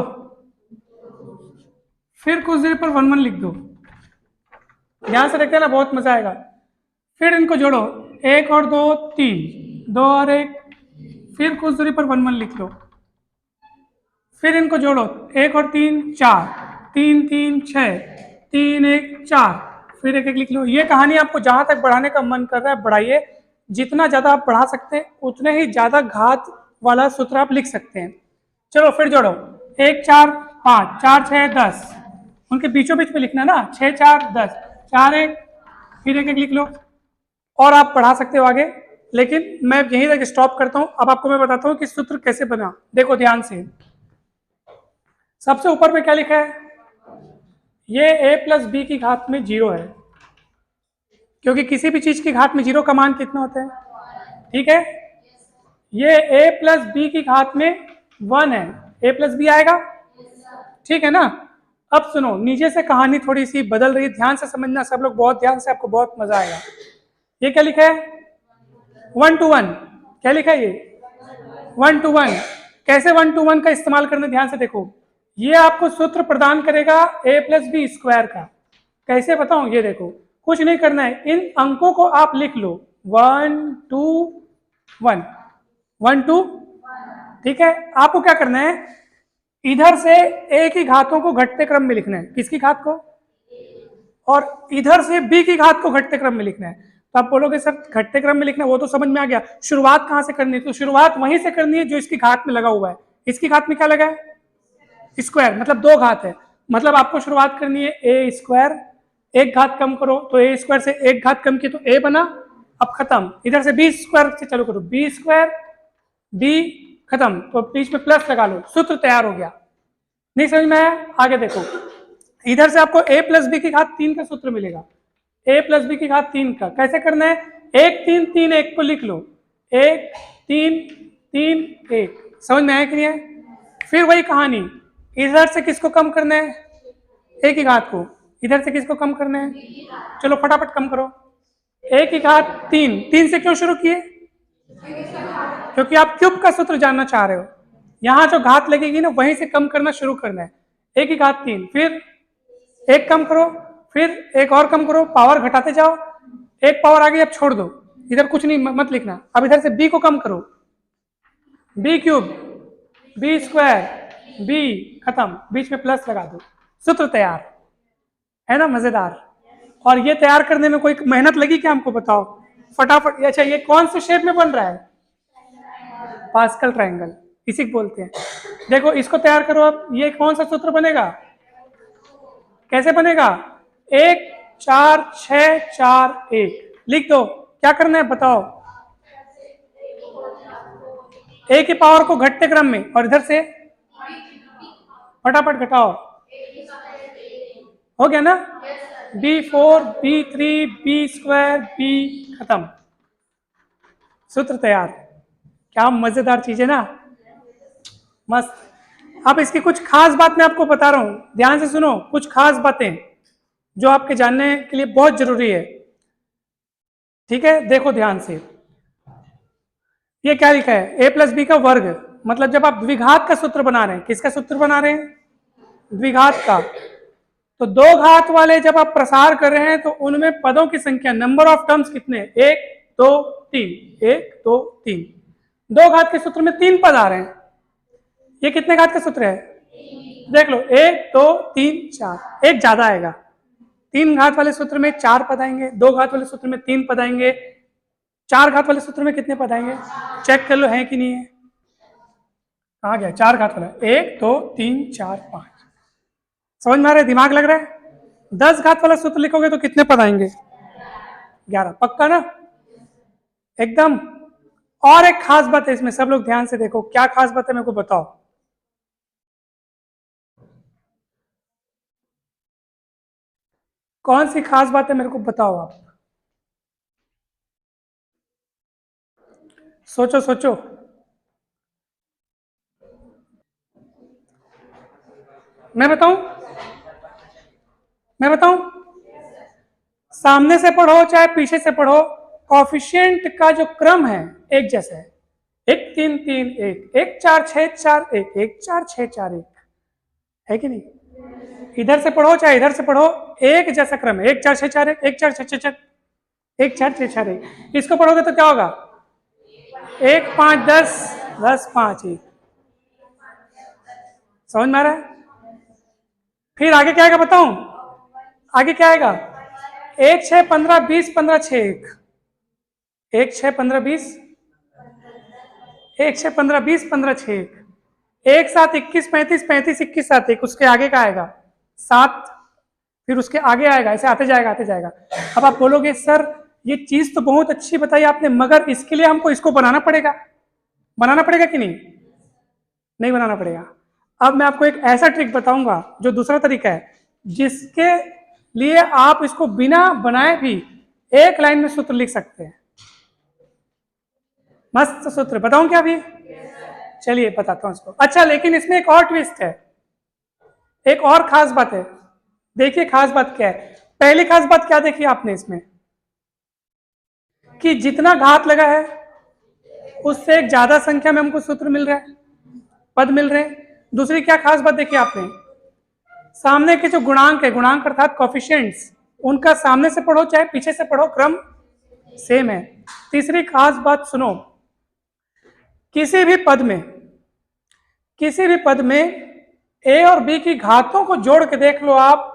फिर कुछ दूरी पर 1 1 लिख दो। ध्यान से देखते हैं ना, बहुत मजा आएगा। फिर इनको जोड़ो, 1 और 2 3, 2 और 1, फिर कुछ दूरी पर 1 1 लिख लो। फिर इनको जोड़ो, 1 और 3 4, 3 3 6, 3 1 4, फिर एक एक लिख लो। ये कहानी आपको जहां तक बढ़ाने का मन कर रहा है बढ़ाइए, जितना ज्यादा आप बढ़ा सकते हैं उतने ही ज्यादा घात वाला सूत्र आप लिख सकते हैं। चलो फिर जोड़ो, 1 4 5, 4 6 10, उनके बीचों बीच में लिखना ना, 6 4 10, 4 1, फिर एक एक लिख लो। और आप बढ़ा सकते हो आगे, लेकिन मैं यहीं तक स्टॉप करता हूं। अब आपको मैं बताता हूं कि सूत्र कैसे बना। देखो ध्यान से, सबसे ऊपर में क्या लिखा है? ये a प्लस बी की घात में 0 है, क्योंकि किसी भी चीज की घात में 0 का मान कितना होता है, ठीक है। ये a प्लस बी की घात में 1 है, a प्लस बी आएगा, ठीक है ना। अब सुनो, नीचे से कहानी थोड़ी सी बदल रही है, ध्यान से समझना सब लोग, बहुत ध्यान से, आपको बहुत मजा आएगा। ये क्या लिखा है? 1 to 1, क्या लिखा है ये? 1 to 1। कैसे 1 to 1 का इस्तेमाल करना, ध्यान से देखो। ये आपको सूत्र प्रदान करेगा a प्लस बी स्क्वायर का। कैसे बताऊं, ये देखो, कुछ नहीं करना है, इन अंकों को आप लिख लो, 1 2 1, 1 2, ठीक है। आपको क्या करना है, इधर से a की घातों को घटते क्रम में लिखना है, किसकी घात को, और इधर से b की घात को घटते क्रम में लिखना है। तो आप बोलोगे सर घटते क्रम में लिखना है, वो तो समझ में आ गया, शुरुआत कहां से करनी है? तो शुरुआत वहीं से करनी है जो इसकी घात में लगा हुआ है। इसकी घात में क्या लगा है? स्क्वायर, मतलब 2 घात है, मतलब आपको शुरुआत करनी है ए स्क्वायर, एक घात कम करो तो ए स्क्वायर से एक घात कम की तो ए बना। अब खत्म, इधर से बी स्क्वायर से चालू करो, बी स्क्वायर, बी, खत्म, तो बीच में प्लस लगा लो, सूत्र तैयार हो गया। नहीं समझ में आया? आगे देखो, इधर से आपको a प्लस बी की घात 3 का सूत्र मिलेगा, a प्लस बी की घात 3 का। कैसे करना है? 1 3 3 1 को लिख लो, 1 3 3 1, समझ में आया कि नहीं है? फिर वही कहानी, इधर से किसको कम करना है? a की घात को। इधर से किसको कम करना है? चलो फटाफट कम करो, a की घात 3, 3 से क्यों शुरू किए? क्योंकि आप क्यूब का सूत्र जानना चाह रहे हो। यहां जो घात लगेगी ना, वहीं से कम करना शुरू करना है। a की घात 3, फिर एक कम करो, फिर एक और कम करो, पावर घटाते जाओ, एक पावर आ गई, अब छोड़ दो, इधर कुछ नहीं मत लिखना। अब इधर से b को कम करो, B cube, B square, B, खत्म, बीच में प्लस लगा दो, सूत्र तैयार है ना। मजेदार। और ये तैयार करने में कोई मेहनत लगी क्या, हमको बताओ फटाफट। अच्छा, ये कौन से शेप में बन रहा है? पास्कल ट्रायंगल, इसी को बोलते हैं। देखो इसको तैयार करो, अब ये कौन सा सूत्र बनेगा? कैसे बनेगा? 1 4 6 4 1, लिख दो। क्या करना है बताओ? a की पावर को घटते क्रम में, और इधर से फटाफट घटाओ, हो गया ना। b4 b3 b square b, खत्म, सूत्र तैयार। क्या मजेदार चीज है ना, मस्त। अब इसकी कुछ खास बात मैं आपको बता रहा हूं, ध्यान से सुनो, कुछ खास बातें जो आपके जानने के लिए बहुत जरूरी है, ठीक है। देखो ध्यान से, ये क्या लिखा है? a प्लस बी का वर्ग, मतलब जब आप द्विघात का सूत्र बना रहे हैं, किसका सूत्र बना रहे हैं? द्विघात का। तो 2 घात वाले जब आप प्रसार कर रहे हैं तो उनमें पदों की संख्या, नंबर ऑफ टर्म्स कितने? 1 2 3, 1 2 3, 2 घात के सूत्र में 3 पद आ रहे हैं। ये कितने घात का सूत्र है? देख लो, 1 2 3 4, एक ज्यादा आएगा। 3 घात वाले सूत्र में 4 पद आएंगे, 2 घात वाले सूत्र में 3 पद आएंगे, 4 घात वाले सूत्र में कितने पद आएंगे? चेक कर लो है कि नहीं है। कहाँ गया 4 घात वाला? 1 2 3 4 5, समझ में आ रहा है? दिमाग लग रहा है? 10 घात वाला सूत्र लिखोगे तो कितने पद आएंगे? 11। पक्का ना? एकदम। और एक खास बात है इसमें, सब लोग ध्यान से देखो, क्या खास बात है मेरे को बताओ। कौन सी खास बात है मेरे को बताओ आप। सोचो सोचो। मैं बताऊं? मैं बताऊं? सामने से पढ़ो चाहे पीछे से पढ़ो, कॉफिशिएंट का जो क्रम है एक जैसा है। 1 3 3 1, 1 4 6 4 1, 1 4 6 4 1, है कि नहीं? इधर से पढ़ो चाहे इधर से पढ़ो, एक जैसा क्रम है। 1 4 6 4 1, 1 4 6 6 4, 1 4 6 4 1। इसको पढ़ोगे तो क्या होगा? 1 5 10 10 5 1। समझ में आ रहा है? फिर आगे क्या आएगा बताऊं? आगे क्या आएगा? 1 6 15 20 15 6 1, 1 6 15 20, 1 6 15 20 15 6 1, 7 21 35 35 21 7 1। उसके आगे का आएगा 7, फिर उसके आगे आएगा, ऐसे आते जाएगा आते जाएगा। अब आप बोलोगे सर ये चीज तो बहुत अच्छी बताई आपने, मगर इसके लिए हमको इसको बनाना पड़ेगा। बनाना पड़ेगा कि नहीं? नहीं बनाना पड़ेगा। अब मैं आपको एक ऐसा ट्रिक बताऊंगा जो दूसरा तरीका है, जिसके लिए आप इसको बिना बनाए भी एक लाइन में सूत्र लिख सकते हैं। मस्त सूत्र बताऊं क्या अभी? चलिए बताता हूं इसको। अच्छा, लेकिन इसमें एक और ट्विस्ट है, एक और खास बात है। देखिए खास बात क्या है। पहली खास बात क्या देखी आपने इसमें, कि जितना घात लगा है उससे एक ज्यादा संख्या में हमको सूत्र मिल रहा है, पद मिल रहे हैं। दूसरी क्या खास बात देखी आपने, सामने के जो गुणांक है, गुणांक अर्थात कोफिशिएंट्स, उनका सामने से पढ़ो चाहे पीछे से पढ़ो क्रम सेम है। तीसरी खास बात सुनो, किसी भी पद में ए और बी की घातों को जोड़ के देख लो आप,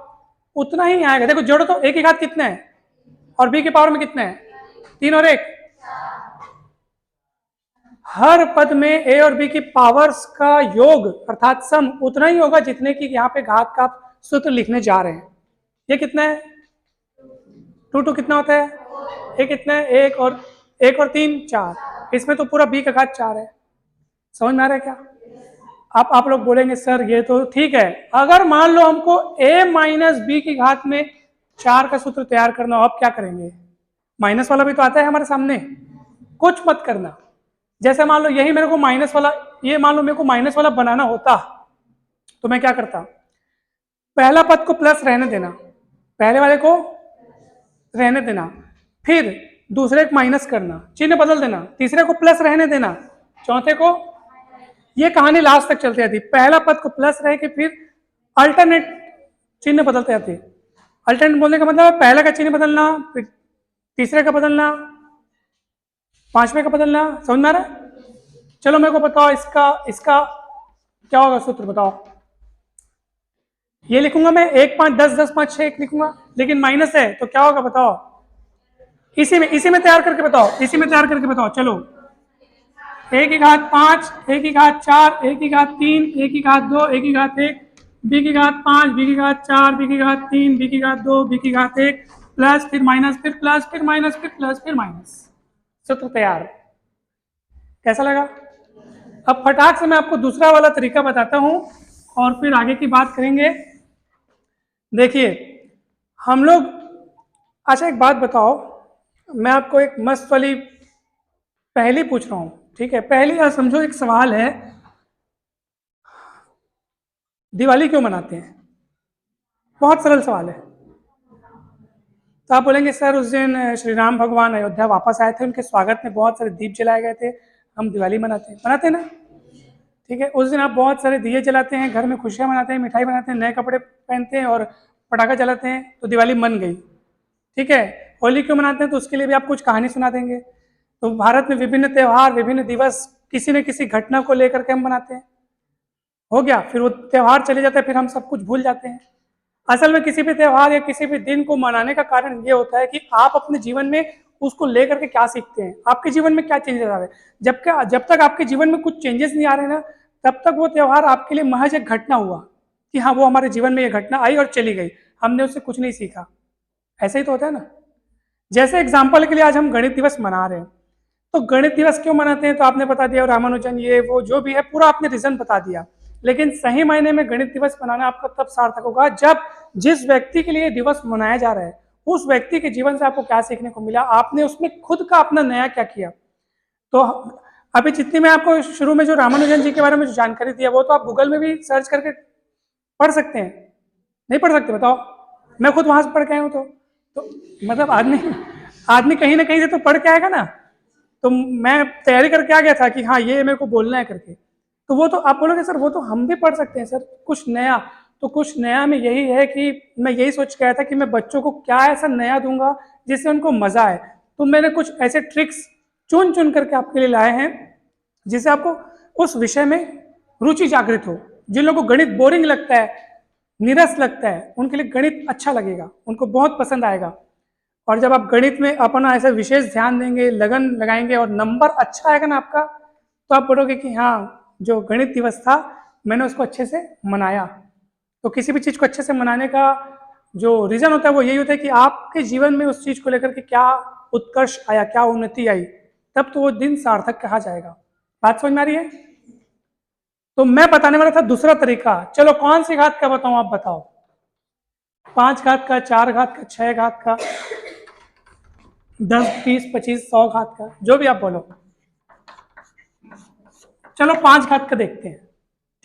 उतना ही आएगा। देखो जोड़ो तो ए की घात कितना है और बी के पावर में कितना है? 3 और 1। हर पद में ए और बी की पावर्स का योग अर्थात सम उतना ही होगा जितने की यहाँ पे घात का सूत्र लिखने जा रहे हैं। ये कितना है? 2 2 कितना होता है? ये कितना है? 1 और 3 4। इसमें तो पूरा बी का घात 4 है। समझ में आ रहा है क्या? आप लोग बोलेंगे सर ये तो ठीक है, अगर मान लो हमको a माइनस बी की घात में 4 का सूत्र तैयार करना हो, अब क्या करेंगे? माइनस वाला भी तो आता है हमारे सामने। कुछ मत करना। जैसे मान लो यही मेरे को माइनस वाला, ये मान लो मेरे को माइनस वाला बनाना होता तो मैं क्या करता? पहला पद को प्लस रहने देना, पहले वाले को रहने देना, फिर दूसरे को माइनस करना, चिन्ह बदल देना, तीसरे को प्लस रहने देना, चौथे को, ये कहानी लास्ट तक चलती जाती। पहला पद को प्लस रह के फिर अल्टरनेट चिन्ह बदलते जाते। अल्टरनेट बोलने का मतलब पहला का चिन्ह बदलना, फिर तीसरे का बदलना, पांचवें का बदलना। समझ में आ रहा है? चलो मेरे को बताओ इसका क्या होगा सूत्र बताओ। ये लिखूंगा मैं 1 5 10 10 5 6 1 लिखूंगा, लेकिन माइनस है तो क्या होगा बताओ? इसी में तैयार करके बताओ, इसी में तैयार करके बताओ। चलो ए की घात 5, ए की घात 4, ए की घात 3, ए की घात 2, ए की घात 1, बी की घात 5, बी की घात 4, बी की घात 3, बी की घात 2, बी की घात 1, प्लस फिर माइनस फिर प्लस फिर माइनस फिर प्लस फिर माइनस। सूत्र तैयार। कैसा लगा? अब फटाक से मैं आपको दूसरा वाला तरीका बताता हूं और फिर आगे की बात करेंगे। देखिए हम लोग, अच्छा एक बात बताओ, मैं आपको एक मस्त वाली पहली पूछ रहा हूं, ठीक है? पहली समझो, एक सवाल है, दिवाली क्यों मनाते हैं? बहुत सरल सवाल है। तो आप बोलेंगे सर उस दिन श्री राम भगवान अयोध्या वापस आए थे, उनके स्वागत में बहुत सारे दीप जलाए गए थे, हम दिवाली मनाते हैं ना? ठीक है, उस दिन आप बहुत सारे दिए जलाते हैं, घर में खुशियां मनाते हैं, मिठाई बनाते हैं, नए कपड़े पहनते हैं और पटाखा जलाते हैं, तो दिवाली मन गई। ठीक है, होली क्यों मनाते हैं? तो उसके लिए भी आप कुछ कहानी सुना देंगे। तो भारत में विभिन्न त्यौहार, विभिन्न दिवस किसी न किसी घटना को लेकर के हम मनाते हैं। हो गया, फिर वो त्यौहार चले जाते हैं, फिर हम सब कुछ भूल जाते हैं। असल में किसी भी त्यौहार या किसी भी दिन को मनाने का कारण ये होता है कि आप अपने जीवन में उसको लेकर के क्या सीखते हैं, आपके जीवन में क्या चेंजेस आ रहे हैं। जब तक आपके जीवन में कुछ चेंजेस नहीं आ रहे ना, तब तक वो त्यौहार आपके लिए महज एक घटना हुआ कि हाँ वो हमारे जीवन में ये घटना आई और चली गई, हमने उससे कुछ नहीं सीखा। ऐसा ही तो होता है ना। जैसे एग्जाम्पल के लिए आज हम गणित दिवस मना रहे हैं, तो गणित दिवस क्यों मनाते हैं तो आपने बता दिया, रामानुजन ये वो जो भी है पूरा आपने रीजन बता दिया। लेकिन सही मायने में गणित दिवस मनाना आपका तब सार्थक होगा जब जिस व्यक्ति के लिए दिवस मनाया जा रहा है उस व्यक्ति के जीवन से आपको क्या सीखने को मिला, आपने उसमें खुद का अपना नया क्या किया। तो अभी जितनी मैं आपको शुरू में जो रामानुजन जी के बारे में जो जानकारी दिया वो तो आप गूगल में भी सर्च करके पढ़ सकते हैं। नहीं पढ़ सकते बताओ? मैं खुद वहां से पढ़ के आया हूँ। तो मतलब आदमी कहीं ना कहीं से तो पढ़ के आएगा ना। तो मैं तैयारी करके आ गया था कि हाँ ये मेरे को बोलना है करके। तो वो तो आप बोलोगे सर वो तो हम भी पढ़ सकते हैं सर कुछ नया। तो कुछ नया में यही है कि मैं यही सोच के आया था कि मैं बच्चों को क्या ऐसा नया दूंगा जिससे उनको मजा आए। तो मैंने कुछ ऐसे ट्रिक्स चुन चुन करके आपके लिए लाए हैं जिससे आपको उस विषय में रुचि जागृत हो। जिन लोगों को गणित बोरिंग लगता है, नीरस लगता है, उनके लिए गणित अच्छा लगेगा, उनको बहुत पसंद आएगा। और जब आप गणित में अपना ऐसा विशेष ध्यान देंगे, लगन लगाएंगे और नंबर अच्छा आएगा ना आपका, तो आप बोलोगे कि हाँ जो गणित दिवस था मैंने उसको अच्छे से मनाया। तो किसी भी चीज़ को अच्छे से मनाने का जो रीज़न होता है वो यही होता है कि आपके जीवन में उस चीज़ को लेकर के क्या उत्कर्ष आया, क्या उन्नति आई, तब तो वो दिन सार्थक कहा जाएगा। बात समझ में आ रही है? तो मैं बताने वाला था दूसरा तरीका। चलो कौन सी घात का बताऊं, आप बताओ। 5 घात का, 4 घात का, 6 घात का, 10, 20, 25, 100 घात का, जो भी आप बोलो। चलो 5 घात का देखते हैं,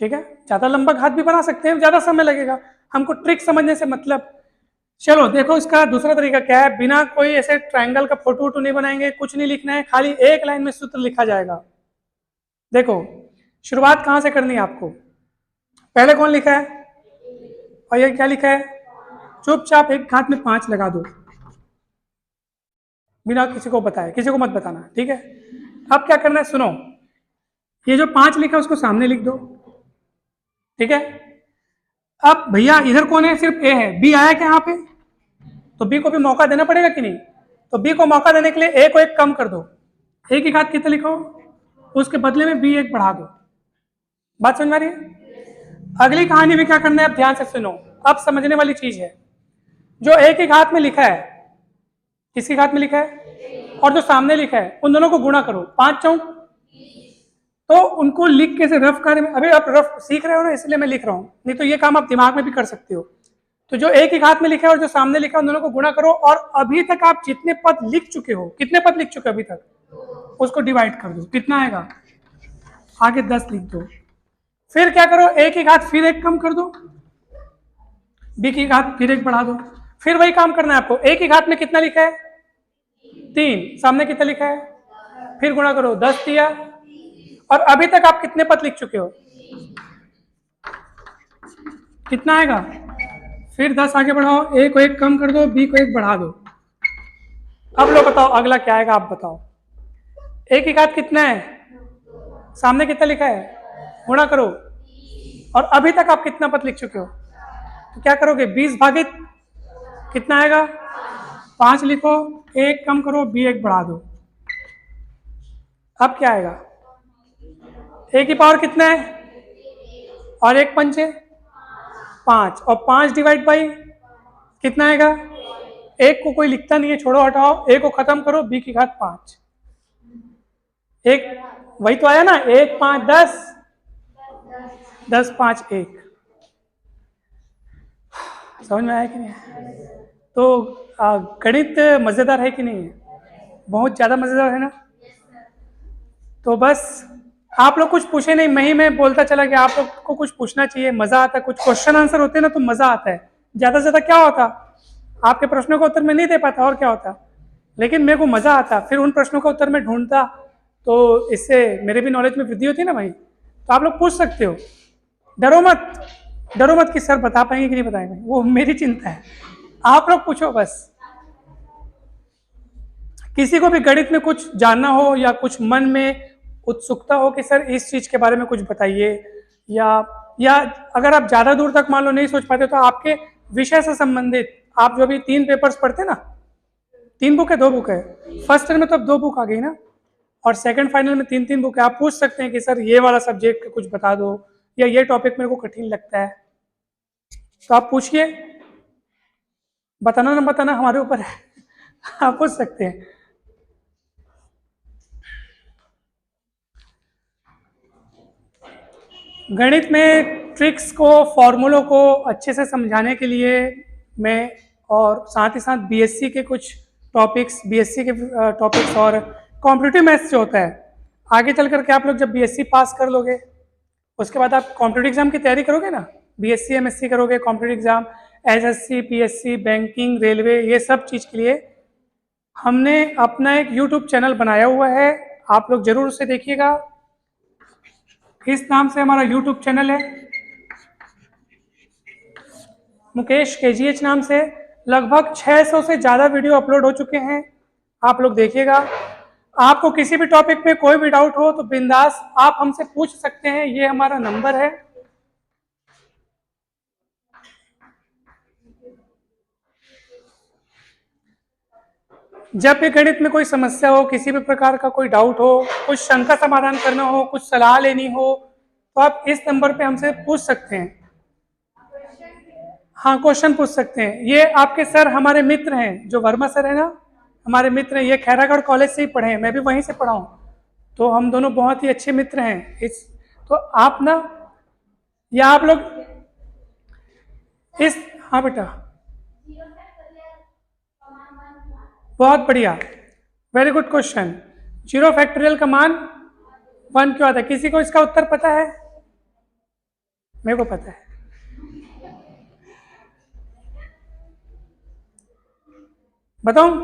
ठीक है। ज्यादा लंबा घात भी बना सकते हैं, ज्यादा समय लगेगा, हमको ट्रिक समझने से मतलब। चलो देखो इसका दूसरा तरीका क्या है। बिना कोई ऐसे ट्रायंगल का फोटो वोटो नहीं बनाएंगे, कुछ नहीं लिखना है, खाली एक लाइन में सूत्र लिखा जाएगा। देखो शुरुआत कहां से करनी है आपको। पहले कौन लिखा है और ये क्या लिखा है? चुपचाप एक घात में 5 लगा दो बिना किसी को बताए, किसी को मत बताना, ठीक है। अब क्या करना है सुनो, ये जो 5 लिखा है उसको सामने लिख दो, ठीक है। अब भैया इधर कौन है? सिर्फ ए है, बी आया क्या यहाँ पे? तो बी को भी मौका देना पड़ेगा कि नहीं? तो बी को मौका देने के लिए ए को एक कम कर दो, ए की घात कितना लिखो, उसके बदले में बी एक बढ़ा दो। बात समझ में आ रही है? अगली कहानी में क्या करना है आप ध्यान से सुनो, अब समझने वाली चीज है। जो ए की घात में लिखा है, किसकी घात में लिखा है, और जो सामने लिखा है, उन दोनों को गुणा करो, 5 चौक। तो उनको लिख के से रफ कार्य में, अभी आप रफ सीख रहे हो ना इसलिए मैं लिख रहा हूं, नहीं तो ये काम आप दिमाग में भी कर सकते हो। तो जो एक ही घात में लिखा है और जो सामने लिखा है उन दोनों को गुणा करो, और अभी तक आप जितने पद लिख चुके हो, कितने पद लिख चुके हो अभी तक, उसको डिवाइड कर दो, कितना आएगा, आगे 10 लिख दो। फिर क्या करो, एक ही घात फिर एक कम कर दो, बी की घात फिर एक बढ़ा दो। फिर वही काम करना है आपको, एक ही घात में कितना लिखा है, 3, सामने कितना लिखा है, फिर गुणा करो, 10 दिया। और अभी तक आप कितने पद लिख चुके हो, कितना आएगा, फिर 10 आगे बढ़ाओ, ए को एक कम कर दो, बी को एक बढ़ा दो। अब लो बताओ अगला क्या आएगा, आप बताओ। एक ही घात कितना है, सामने कितना लिखा है, गुणा करो, और अभी तक आप कितना पद लिख चुके हो। तो क्या करोगे, 20 भागित कितना आएगा, 5 लिखो, एक कम करो, बी एक बढ़ा दो। अब क्या आएगा, ए की पावर कितना है, और एक पंचे 5, और 5 डिवाइड बाई कितना आएगा, एक को कोई लिखता नहीं है, छोड़ो हटाओ, ए को खत्म करो, बी की घात 5, एक वही तो आया ना, 1 5 10, 10 5 1। समझ में आया कि नहीं? तो गणित मजेदार है कि नहीं? बहुत ज्यादा मजेदार है ना। तो बस आप लोग कुछ पूछे नहीं, मैं बोलता चला गया, आप लोग को कुछ पूछना चाहिए, मजा आता है। कुछ क्वेश्चन आंसर होते हैं ना तो मजा आता है। ज्यादा से ज्यादा क्या होता, आपके प्रश्नों का उत्तर मैं नहीं दे पाता, और क्या होता, लेकिन मेरे को मजा आता, फिर उन प्रश्नों का उत्तर मैं ढूंढता, तो इससे मेरे भी नॉलेज में वृद्धि होती है ना भाई। तो आप लोग पूछ सकते हो, डरो मत, डरो मत कि सर बता पाएंगे कि नहीं बताएंगे, वो मेरी चिंता है, आप लोग पूछो बस। किसी को भी गणित में कुछ जानना हो या कुछ मन में उत्सुकता हो कि सर इस चीज के बारे में कुछ बताइए, या अगर आप ज्यादा दूर तक मान लो नहीं सोच पाते तो आपके विषय से संबंधित, आप जो भी 3 पेपर्स पढ़ते ना, 3 बुक है 2 बुक है, फर्स्ट ईयर में तो अब 2 बुक आ गई ना, और सेकंड फाइनल में 3 बुक है। आप पूछ सकते हैं कि सर ये वाला सब्जेक्ट कुछ बता दो, या ये टॉपिक मेरे को कठिन लगता है, तो आप पूछिए, बताना ना बताना हमारे ऊपर है। आप पूछ सकते हैं। गणित में ट्रिक्स को, फॉर्मूलों को अच्छे से समझाने के लिए मैं, और साथ ही साथ बीएससी के कुछ टॉपिक्स, बीएससी के टॉपिक्स और कॉम्पिटिटिव मैथ्स जो होता है, आगे चल करके आप लोग जब बीएससी पास कर लोगे उसके बाद आप कॉम्पिटिटिव एग्जाम की तैयारी करोगे ना, बीएससी एमएससी करोगे, competitive exam SSC PSC banking railway, ये सब चीज़ के लिए हमने अपना एक यूट्यूब चैनल बनाया हुआ है, आप लोग जरूर उसे देखिएगा। इस नाम से हमारा यूट्यूब चैनल है, मुकेश केजीएच नाम से। लगभग 600 से ज़्यादा वीडियो अपलोड हो चुके हैं, आप लोग देखिएगा। आपको किसी भी टॉपिक पे कोई भी डाउट हो तो बिंदास आप हमसे पूछ सकते हैं, ये हमारा नंबर है। जब भी गणित में कोई समस्या हो, किसी भी प्रकार का कोई डाउट हो, कुछ शंका समाधान करना हो, कुछ सलाह लेनी हो, तो आप इस नंबर पे हमसे पूछ सकते हैं। हाँ, क्वेश्चन पूछ सकते हैं। ये आपके सर हमारे मित्र हैं, जो वर्मा सर है ना, हमारे मित्र हैं। ये खैरागढ़ कॉलेज से ही पढ़े हैं, मैं भी वहीं से पढ़ा हूँ, तो हम दोनों बहुत ही अच्छे मित्र हैं। इस तो आप ना, या आप लोग इस, हाँ बेटा, बहुत बढ़िया, very good question. Zero factorial का मान 1 क्यों आता है? किसी को इसका उत्तर पता है? मेरे को पता है। बताऊं?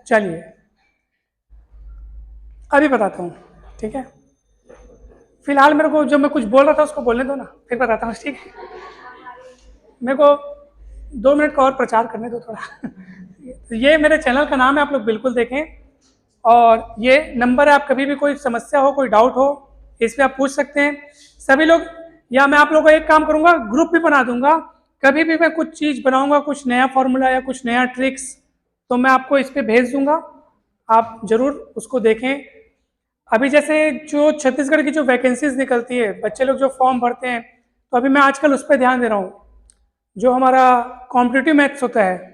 चलिए अभी बताता हूँ, ठीक है। फिलहाल मेरे को जो मैं कुछ बोल रहा था उसको बोलने दो ना, फिर बताता हूँ, ठीक है। मेरे को 2 मिनट का और प्रचार करने दो थोड़ा। ये मेरे चैनल का नाम है, आप लोग बिल्कुल देखें। और ये नंबर है, आप कभी भी कोई समस्या हो, कोई डाउट हो, इस पर आप पूछ सकते हैं सभी लोग। या मैं आप लोगों को एक काम करूंगा, ग्रुप भी बना दूंगा। कभी भी मैं कुछ चीज़ बनाऊंगा, कुछ नया फॉर्मूला या कुछ नया ट्रिक्स, तो मैं आपको इस पर भेज दूंगा, आप जरूर उसको देखें। अभी जैसे जो छत्तीसगढ़ की जो वैकेंसीज निकलती है, बच्चे लोग जो फॉर्म भरते हैं, तो अभी मैं आजकल उस पर ध्यान दे रहा हूँ। जो हमारा कॉम्पिटिटिव मैथ्स होता है,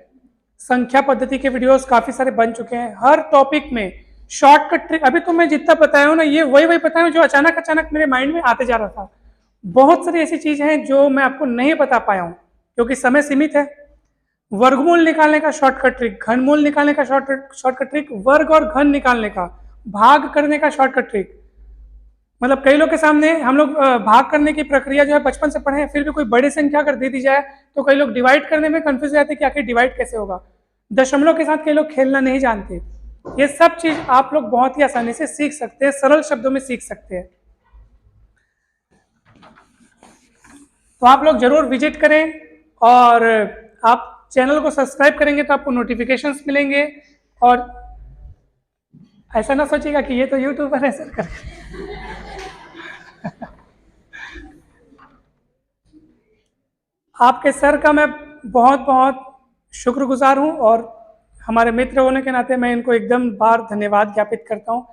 संख्या पद्धति के वीडियोस काफ़ी सारे बन चुके हैं, हर टॉपिक में शॉर्टकट ट्रिक। अभी तो मैं जितना बताया हूँ ना, ये वही बताया हूँ जो अचानक अचानक मेरे माइंड में आते जा रहा था। बहुत सारी ऐसी चीज़ें हैं जो मैं आपको नहीं बता पाया हूँ क्योंकि समय सीमित है। वर्गमूल निकालने का शॉर्टकट ट्रिक, घनमूल निकालने का शॉर्टकट ट्रिक, वर्ग और घन निकालने का, भाग करने का शॉर्टकट ट्रिक। मतलब कई लोग के सामने हम लोग भाग करने की प्रक्रिया जो है बचपन से पढ़े हैं, फिर भी कोई बड़ी संख्या अगर दे दी जाए तो कई लोग डिवाइड करने में कंफ्यूज हो जाते हैं कि आखिर डिवाइड कैसे होगा। दशमलव के साथ कई लोग खेलना नहीं जानते। ये सब चीज आप लोग बहुत ही आसानी से सीख सकते हैं, सरल शब्दों में सीख सकते हैं। तो आप लोग जरूर विजिट करें, और आप चैनल को सब्सक्राइब करेंगे तो आपको नोटिफिकेशंस मिलेंगे। और ऐसा ना सोचिएगा कि ये तो यूट्यूबर है सर कर। आपके सर का मैं बहुत बहुत शुक्रगुजार हूँ, और हमारे मित्र होने के नाते मैं इनको एकदम बार धन्यवाद ज्ञापित करता हूँ।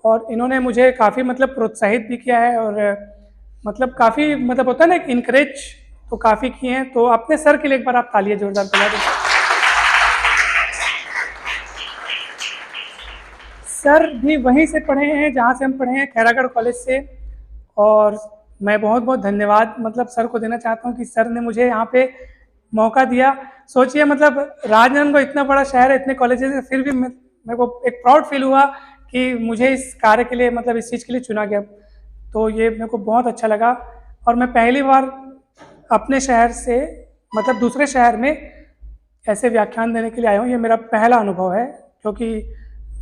और इन्होंने मुझे काफ़ी मतलब प्रोत्साहित भी किया है, और मतलब काफ़ी मतलब होता है ना, इनकरेज तो काफ़ी किए हैं। तो अपने सर के लिए एक बार आप तालियां जोरदार बजा दें। सर भी वहीं से पढ़े हैं जहाँ से हम पढ़े हैं, खैरागढ़ कॉलेज से। और मैं बहुत बहुत धन्यवाद मतलब सर को देना चाहता हूँ कि सर ने मुझे यहाँ पे मौका दिया। सोचिए मतलब राजनांदगांव इतना बड़ा शहर है, इतने कॉलेजेस है, फिर भी मेरे को एक प्राउड फील हुआ कि मुझे इस कार्य के लिए मतलब इस चीज़ के लिए चुना गया। तो ये मेरे को बहुत अच्छा लगा। और मैं पहली बार अपने शहर से मतलब दूसरे शहर में ऐसे व्याख्यान देने के लिए आया हूँ। ये मेरा पहला अनुभव है, क्योंकि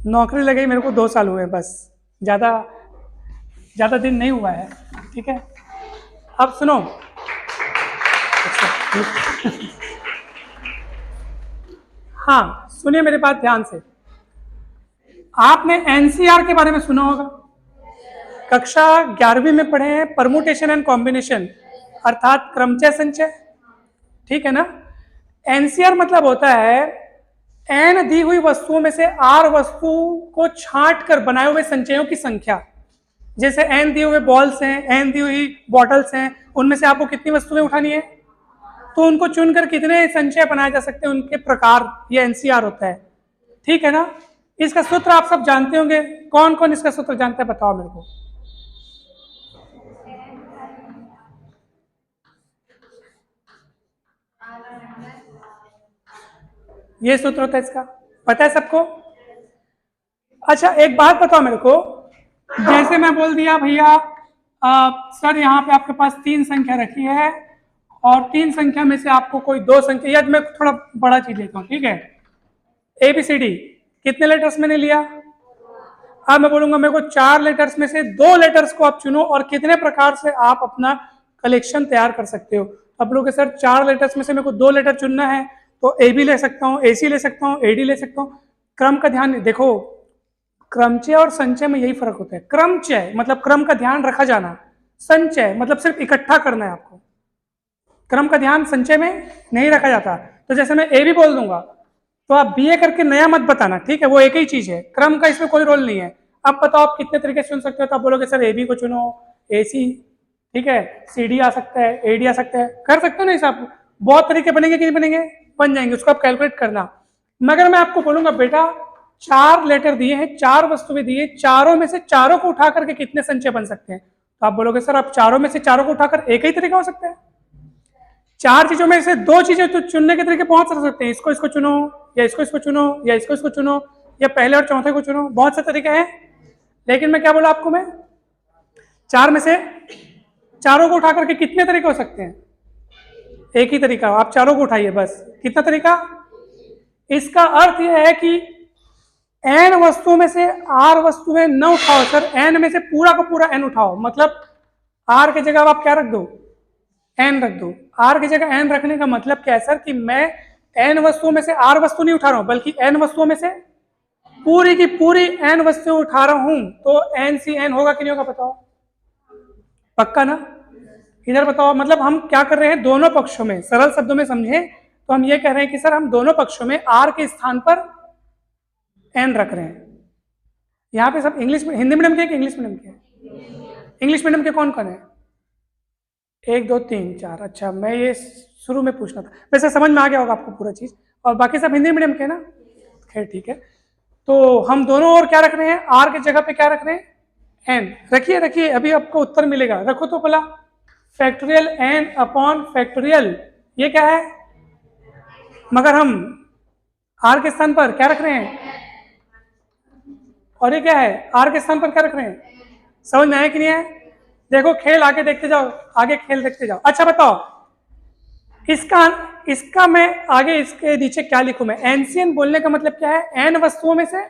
नौकरी लगी मेरे को 2 साल हुए बस, ज़्यादा दिन नहीं हुआ है, ठीक है। अब सुनो, हाँ सुनिए मेरे बात ध्यान से। आपने एनसीआर के बारे में सुना होगा, कक्षा 11वीं में पढ़े हैं, परमुटेशन एंड कॉम्बिनेशन, अर्थात क्रमचय संचय, ठीक है ना। एनसीआर मतलब होता है एन दी हुई वस्तुओं में से आर वस्तु को छांट कर बनाए हुए संचयों की संख्या। जैसे एन दिए हुए बॉल्स हैं, एन दी हुई बॉटल्स हैं, उनमें से आपको कितनी वस्तुएं उठानी है? तो उनको चुनकर कितने संचय बनाए जा सकते हैं, उनके प्रकार, ये एनसीआर होता है, ठीक है ना। इसका सूत्र आप सब जानते होंगे, कौन कौन इसका सूत्र जानता है बताओ मेरे को। ये सूत्र होता है इसका, पता है सबको। अच्छा एक बात बताओ मेरे को, जैसे मैं बोल दिया भैया सर यहाँ पे आपके पास 3 संख्या रखी है और 3 संख्या में से आपको कोई 2 संख्या, या मैं थोड़ा बड़ा चीज लेता हूँ, ठीक है। ABCD कितने लेटर्स मैंने लिया, अब मैं बोलूंगा मेरे को 4 लेटर्स में से 2 लेटर्स को आप चुनो और कितने प्रकार से आप अपना कलेक्शन तैयार कर सकते हो। अब लोग सर 4 लेटर्स में से मेरे को 2 लेटर चुनना है, तो AB ले सकता हूँ, AC ले सकता हूँ, AD ले सकता हूँ। क्रम का ध्यान देखो, क्रमचय और संचय में यही फर्क होता है। क्रमचय मतलब क्रम का ध्यान रखा जाना, संचय मतलब सिर्फ इकट्ठा करना है आपको। क्रम का ध्यान संचय में नहीं रखा जाता। तो जैसे मैं AB बोल दूंगा तो आप BA करके नया मत बताना, ठीक है, वो एक ही चीज है, क्रम का इसमें कोई रोल नहीं है। अब बताओ आप कितने तरीके से चुन सकते हो, तो आप बोलोगे सर AB को चुनो, AC, ठीक है, CD आ सकता है, AD आ सकता है, कर सकते हो ना हिसाब। बहुत तरीके बनेंगे कि नहीं बनेंगे, बन जाएंगे, उसको आप कैलकुलेट करना। मगर मैं आपको बोलूंगा बेटा 4 लेटर दिए हैं, 4 वस्तुएं दी है, चारों में से चारों को उठा करके कितने संचय बन सकते हैं, तो आप बोलोगे सर आप चारों में से चारों को उठाकर एक ही तरीका हो सकता है। 4 चीजों में से 2 चीजें तो चुनने के तरीके बहुत सारे सकते हैं, इसको इसको चुनो, या इसको चुनो, या इसको चुनो, या पहले और चौथे को चुनो, बहुत से तरीके हैं। लेकिन मैं क्या बोला आपको, मैं 4 में से चारों को उठा करके कितने तरीके हो सकते हैं, एक ही तरीका, आप चारों को उठाइए बस। कितना तरीका, इसका अर्थ यह है कि n वस्तुओं में से r वस्तुएं न उठाओ सर, n में से पूरा का पूरा n उठाओ, मतलब r की जगह आप क्या रख दो, n रख दो। r की जगह n रखने का मतलब क्या है सर, कि मैं n वस्तुओं में से r वस्तु नहीं उठा रहा हूं, बल्कि n वस्तुओं में से पूरी की पूरी n वस्तुएं उठा रहा हूं, तो NCN होगा कि नहीं होगा बताओ, पक्का ना। इधर बताओ, मतलब हम क्या कर रहे हैं, दोनों पक्षों में, सरल शब्दों में समझे तो हम ये कह रहे हैं कि सर हम दोनों पक्षों में r के स्थान पर n रख रहे हैं। यहाँ पे सब इंग्लिश में, हिंदी मीडियम के कि इंग्लिश मीडियम के, इंग्लिश मीडियम के कौन कौन है, 1 2 3 4, अच्छा मैं ये शुरू में पूछना था, वैसे समझ में आ गया होगा आपको पूरा चीज, और बाकी सब हिंदी मीडियम के ना, खैर ठीक है। तो हम दोनों और क्या रख रहे हैं, आर के जगह पे क्या रख रहे हैं, एन। रखिए रखिए, अभी आपको उत्तर मिलेगा, रखो तो भला, फैक्टोरियल एन अपॉन फैक्टोरियल, ये क्या है, मगर हम आर के स्थान पर क्या रख रहे हैं, और ये क्या है, आर के स्थान पर क्या रख रहे हैं। समझ में आया कि नहीं है, देखो खेल आगे देखते जाओ, आगे खेल देखते जाओ। अच्छा बताओ, इसका मैं आगे इसके नीचे क्या लिखूं, मैं एनसीएन बोलने का मतलब क्या है, एन वस्तुओं में से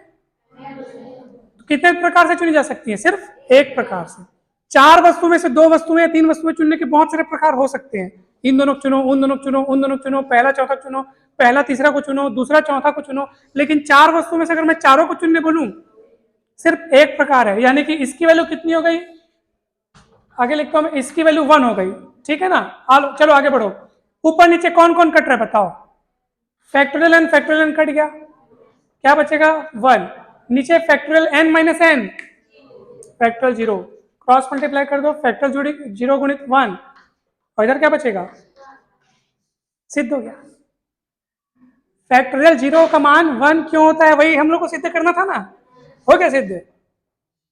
कितने प्रकार से चुनी जा सकती है, सिर्फ एक प्रकार से। 4 वस्तु में से 2 वस्तुएं या 3 वस्तुएं चुनने के बहुत सारे प्रकार हो सकते हैं, इन दोनों को चुनो, उन दोनों को चुनो, उन दोनों को चुनो, पहला चौथा चुनो, पहला तीसरा को चुनो, दूसरा चौथा को चुनो। लेकिन 4 वस्तुओं में से अगर मैं चारों को चुनने बोलूं, सिर्फ एक प्रकार है, यानी कि इसकी वैल्यू कितनी हो गई, आगे लिखता हूं मैं, इसकी वैल्यू 1 हो गई, ठीक है ना। चलो आगे बढ़ो, ऊपर नीचे कौन कौन कट रहा है बताओ, फैक्टोरियल एन कट गया, क्या बचेगा 1, नीचे factorial n minus N, factorial 0, cross multiply कर दो, फैक्टोरियल 0 गुणित 1, और इधर क्या बचेगा, सिद्ध हो गया। फैक्टोरियल 0 का मान 1 क्यों होता है, वही हम लोग को सिद्ध करना था ना, हो गया सिद्ध,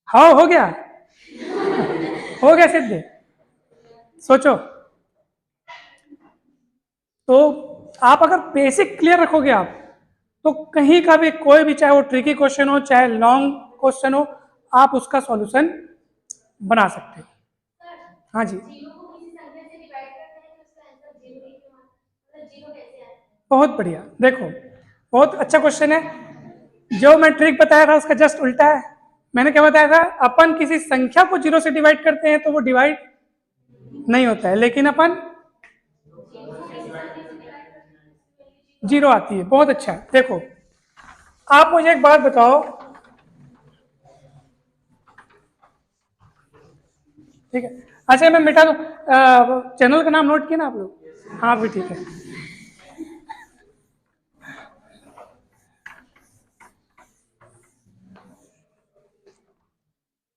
हाँ हो गया हो गया सिद्ध। सोचो, तो आप अगर बेसिक क्लियर रखोगे आप, तो कहीं का भी कोई भी, चाहे वो ट्रिकी क्वेश्चन हो चाहे लॉन्ग क्वेश्चन हो, आप उसका सॉल्यूशन बना सकते हो। हाँ जी, बहुत बढ़िया, देखो बहुत अच्छा क्वेश्चन है। जो मैं ट्रिक बताया था उसका जस्ट उल्टा है। मैंने क्या बताया था, अपन किसी संख्या को 0 से डिवाइड करते हैं तो वो डिवाइड नहीं होता है, लेकिन अपन 0 आती है। बहुत अच्छा, देखो आप मुझे एक बात बताओ, ठीक है, अच्छा मैं मिटा दूं, चैनल का नाम नोट किया ना आप लोग, हाँ भी ठीक है।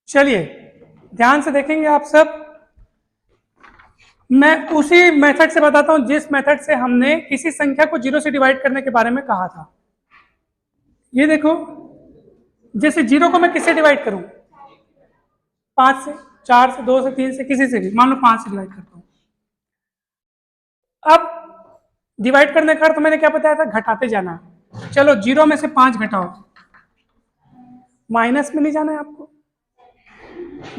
चलिए ध्यान से देखेंगे आप सब, मैं उसी मेथड से बताता हूं जिस मेथड से हमने किसी संख्या को जीरो से डिवाइड करने के बारे में कहा था। ये देखो, जैसे जीरो को मैं किससे डिवाइड करूं, 5 से, 4 से, 2 से, 3 से, किसी से भी, मान लो 5 से डिवाइड करता हूं। अब डिवाइड करने का अर्थ मैंने क्या बताया था, घटाते जाना। चलो जीरो में से 5 घटाओ, माइनस में नहीं जाना है आपको।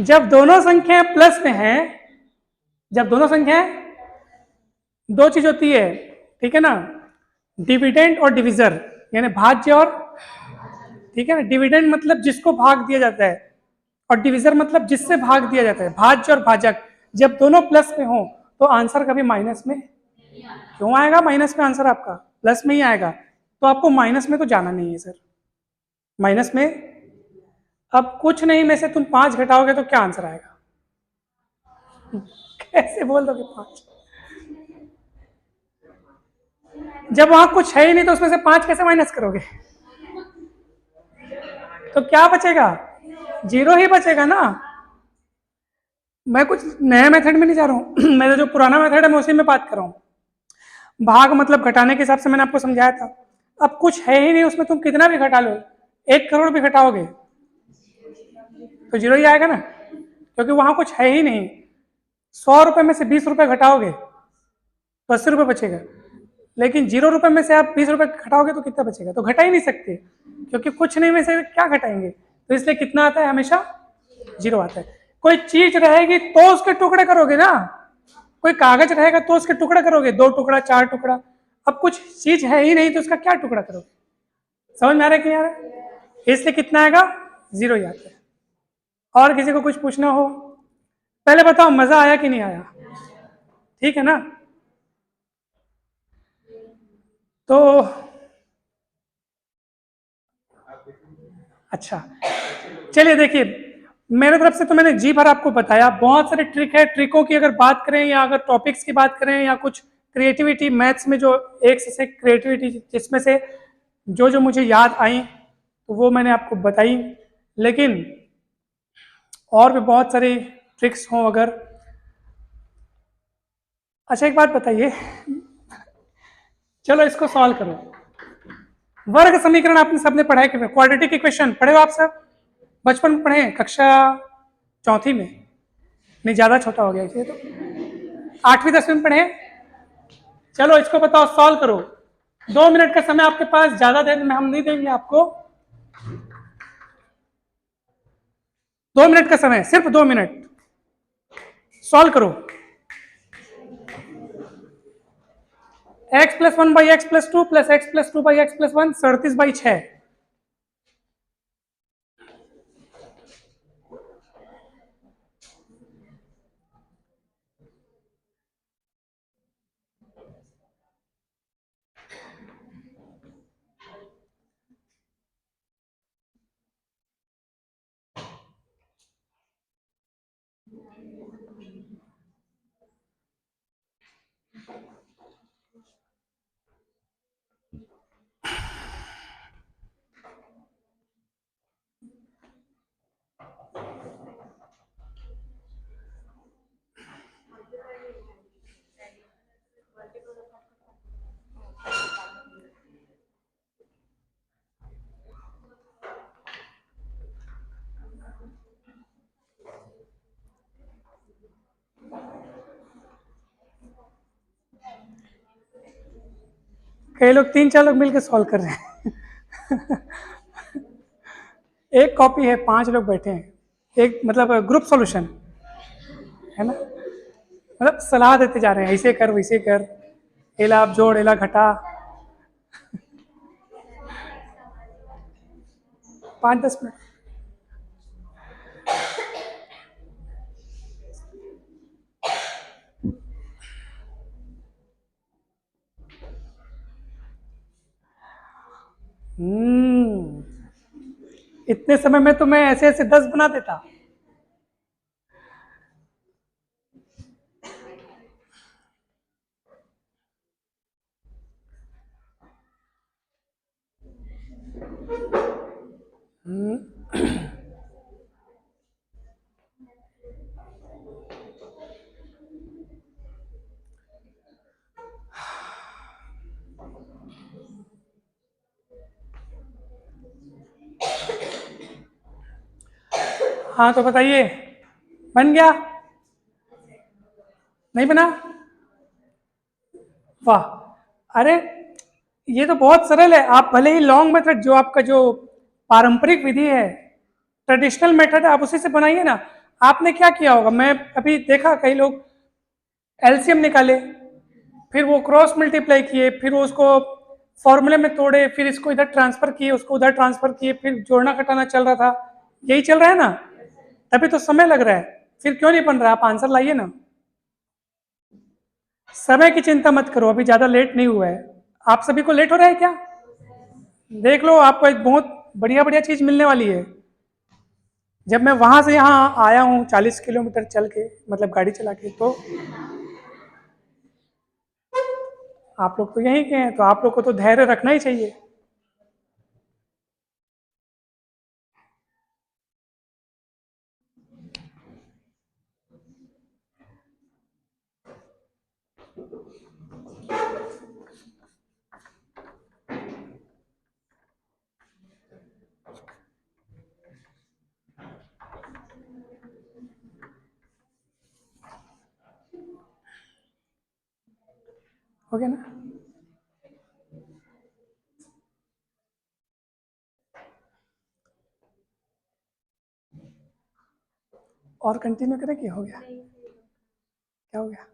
जब दोनों संख्याएं प्लस में हैं, जब दोनों संख्याएं, दो चीज होती है, ठीक है ना, डिविडेंड और डिविजर, यानी भाज्य और, ठीक है ना, डिविडेंड मतलब जिसको भाग दिया जाता है, और डिविजर मतलब जिससे भाग दिया जाता है। भाज्य और भाजक जब दोनों प्लस में हो तो आंसर कभी माइनस में क्यों आएगा, माइनस में आंसर आपका प्लस में ही आएगा। तो आपको माइनस में तो जाना नहीं है सर, माइनस में। अब कुछ नहीं में से तुम 5 घटाओगे तो क्या आंसर आएगा, कैसे बोल दोगे 5, जब वहां कुछ है ही नहीं तो उसमें से 5 कैसे माइनस करोगे, तो क्या बचेगा, जीरो ही बचेगा ना। मैं कुछ नया मेथड में नहीं जा रहा हूं मेरा जो पुराना मेथड है मैं उसी में बात कर रहा हूं। भाग मतलब घटाने के हिसाब से मैंने आपको समझाया था। अब कुछ है ही नहीं उसमें, तुम कितना भी घटा लो, 1 करोड़ भी घटाओगे तो जीरो ही आएगा ना, क्योंकि वहां कुछ है ही नहीं। 100 रुपए में से 20 रुपए घटाओगे तो 80 रुपए बचेगा, लेकिन 0 रुपए में से आप 20 रुपए घटाओगे तो कितना बचेगा, तो घटा ही नहीं सकते, क्योंकि कुछ नहीं में से क्या घटाएंगे। तो इसलिए कितना आता है, हमेशा जीरो आता है। कोई चीज रहेगी तो उसके टुकड़े करोगे ना, कोई कागज रहेगा तो उसके टुकड़े करोगे, 2 टुकड़ा, 4 टुकड़ा। अब कुछ चीज है ही नहीं तो उसका क्या टुकड़ा करोगे, समझ में आ रहा है कि नहीं आ रहा है? इसलिए कितना आएगा, जीरो ही आता है। और किसी को कुछ पूछना हो, पहले बताओ मजा आया कि नहीं आया, ठीक है ना। तो अच्छा, चलिए देखिए, मेरे तरफ से तो मैंने जी भर आपको बताया। बहुत सारे ट्रिक है, ट्रिकों की अगर बात करें या अगर टॉपिक्स की बात करें या कुछ क्रिएटिविटी मैथ्स में जो एक से क्रिएटिविटी जिसमें से जो जो मुझे याद आई तो वो मैंने आपको बताई। लेकिन और भी बहुत सारी ट्रिक्स हों अगर। अच्छा एक बात बताइए, चलो इसको सॉल्व करो। वर्ग समीकरण आपने सबने पढ़ा है कि क्वाड्रेटिक इक्वेशन पढ़े हो आप सब, बचपन में पढ़े, कक्षा चौथी में, नहीं ज्यादा छोटा हो गया इसे तो, 8वीं 10वीं में पढ़े। चलो इसको बताओ, सॉल्व करो। 2 मिनट का समय आपके पास, ज्यादा देर में हम नहीं देंगे आपको। 2 मिनट का समय, सिर्फ 2 मिनट, सॉल्व करो। x plus 1/x+2 plus x+2/x+1 37/6। कई लोग 3-4 लोग मिलकर सॉल्व कर रहे हैं एक कॉपी है, 5 लोग बैठे हैं, एक मतलब ग्रुप सॉल्यूशन है ना, मतलब सलाह देते जा रहे हैं, ऐसे कर वैसे कर, एला आप जोड़, एला घटा। 5-10 मिनट। इतने समय में तो मैं ऐसे ऐसे 10 बना देता। हाँ तो बताइए, बन गया? नहीं बना? वाह, अरे ये तो बहुत सरल है। आप भले ही लॉन्ग मेथड, जो आपका जो पारंपरिक विधि है, ट्रेडिशनल मेथड है, आप उसी से बनाइए ना। आपने क्या किया होगा, मैं अभी देखा कई लोग एलसीएम निकाले, फिर वो क्रॉस मल्टीप्लाई किए, फिर वो उसको फॉर्मूले में तोड़े, फिर इसको इधर ट्रांसफर किए, उसको उधर ट्रांसफर किए, फिर जोड़ना घटाना चल रहा था। यही चल रहा है ना, तभी तो समय लग रहा है। फिर क्यों नहीं बन रहा? आप आंसर लाइए ना। समय की चिंता मत करो, अभी ज्यादा लेट नहीं हुआ है। आप सभी को लेट हो रहा है क्या? देख लो, आपको एक बहुत बढ़िया बढ़िया चीज मिलने वाली है। जब मैं वहां से यहाँ आया हूँ 40 किलोमीटर चल के, मतलब गाड़ी चला के, तो आप लोग तो यहीं के हैं, तो आप लोग को तो धैर्य रखना ही चाहिए। हो गया ना? और कंटिन्यू करें कि हो गया? क्या हो गया?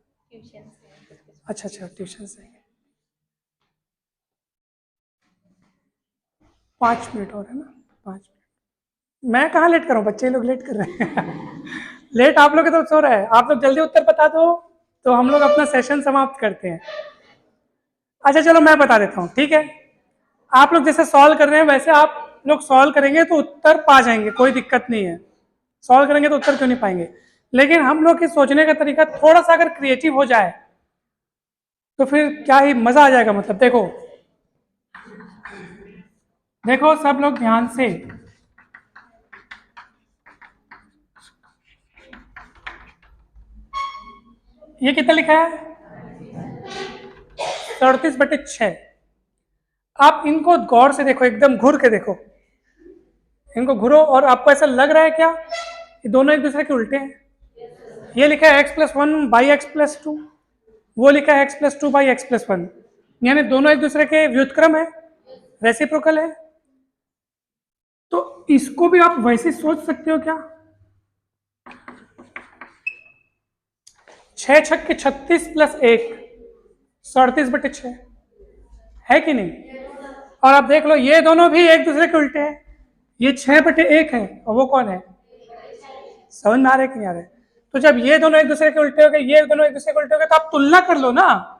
अच्छा अच्छा, ट्यूशन से 5 मिनट और है ना? 5 मिनट। मैं कहाँ लेट कर रहा हूँ, बच्चे लोग लेट कर रहे हैं। लेट आप लोग की तरफ सो रहा है। आप लोग जल्दी उत्तर बता दो तो हम लोग अपना सेशन समाप्त करते हैं। अच्छा चलो मैं बता देता हूँ, ठीक है? आप लोग जैसे सॉल्व कर रहे हैं वैसे आप लोग सॉल्व करेंगे तो उत्तर पा जाएंगे, कोई दिक्कत नहीं है। सॉल्व करेंगे तो उत्तर क्यों नहीं पाएंगे? लेकिन हम लोग के सोचने का तरीका थोड़ा सा अगर क्रिएटिव हो जाए तो फिर क्या ही मजा आ जाएगा। मतलब देखो, देखो सब लोग ध्यान से, ये कितना लिखा है? 37/6। आप इनको गौर से देखो, एकदम घूर के देखो, इनको घूरो, और आपको ऐसा लग रहा है क्या ये दोनों एक दूसरे के उल्टे हैं? ये लिखा है x+1/x+2, वो लिखा है x+2/x+1, यानी दोनों एक दूसरे के व्युत्क्रम है, रेसिप्रोकल है। तो इसको भी आप वैसे सोच सकते हो क्या? 6×6 = 36 + 1 37/6 है कि नहीं? और आप देख लो, ये दोनों भी एक दूसरे के उल्टे हैं। ये 6/1 है और वो कौन है? समझ में आ रहा है कि नहीं आ रहा है? तो जब ये दोनों एक दूसरे के उल्टे हो गए, ये दोनों एक दूसरे के उल्टे हो गए, तो आप तुलना कर लो ना।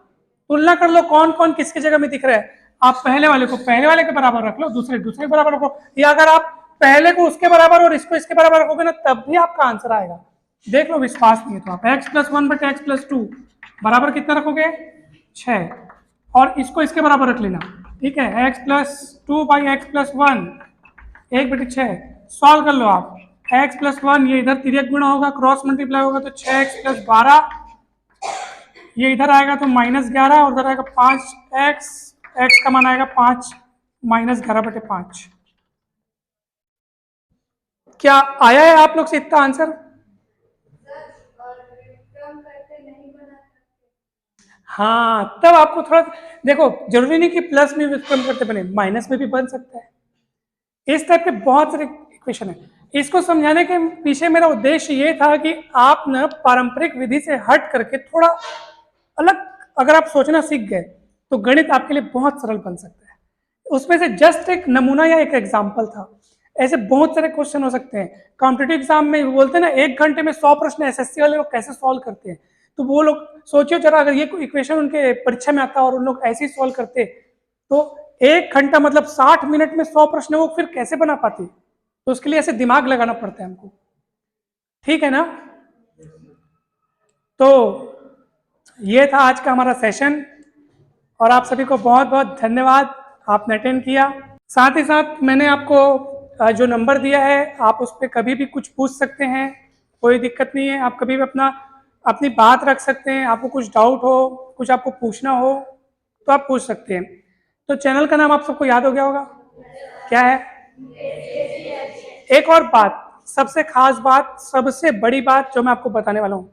तुलना कर लो कौन कौन किसकी जगह में दिख रहा है। आप पहले वाले को पहले वाले के बराबर रख लो, दूसरे दूसरे के बराबर रखो, या अगर आप पहले को उसके बराबर और इसको इसके बराबर रखोगे ना, तब भी आपका आंसर आएगा। देख लो, विश्वास नहीं है तो आप x+1/x+2 बराबर कितना रखोगे? 6, और इसको इसके बराबर रख लेना, ठीक है? x+2/x+1 1/6। सॉल्व कर लो आप। x+1 ये इधर तिर्यक गुणा होगा, क्रॉस मल्टीप्लाई होगा, तो 6x+12, ये इधर आएगा तो -11, और उधर आएगा 5x, x का मान आएगा 5 -11/5। क्या आया है आप लोग से इतना आंसर? हाँ, तब आपको थोड़ा देखो, जरूरी नहीं कि प्लस में व्युत्क्रम करते बने, माइनस में भी बन सकता है। इस टाइप के बहुत सारे इक्वेशन है। इसको समझाने के पीछे मेरा उद्देश्य ये था कि आप न पारंपरिक विधि से हट करके थोड़ा अलग अगर आप सोचना सीख गए तो गणित आपके लिए बहुत सरल बन सकता है। उसमें से जस्ट एक नमूना या एक एग्जाम्पल था। ऐसे बहुत सारे क्वेश्चन हो सकते हैं। कॉम्पिटेटिव एग्जाम में बोलते हैं ना, 1 घंटे में 100 प्रश्न एसएससी वाले लोग कैसे सॉल्व करते हैं। तो वो लोग सोचियो जरा, अगर ये कोई इक्वेशन उनके परीक्षा में आता और उन लोग ऐसे ही सॉल्व करते तो 1 घंटा मतलब 60 मिनट में 100 प्रश्न वो फिर कैसे बना पाते? तो उसके लिए ऐसे दिमाग लगाना पड़ता है हमको, ठीक है ना? तो ये था आज का हमारा सेशन, और आप सभी को बहुत बहुत धन्यवाद, आपने अटेंड किया। साथ ही साथ मैंने आपको जो नंबर दिया है, आप उस पर कभी भी कुछ पूछ सकते हैं, कोई दिक्कत नहीं है। आप कभी भी अपनी बात रख सकते हैं। आपको कुछ डाउट हो, कुछ आपको पूछना हो तो आप पूछ सकते हैं। तो चैनल का नाम आप सबको याद हो गया होगा, क्या है? एक और बात, सबसे खास बात, सबसे बड़ी बात जो मैं आपको बताने वाला हूँ,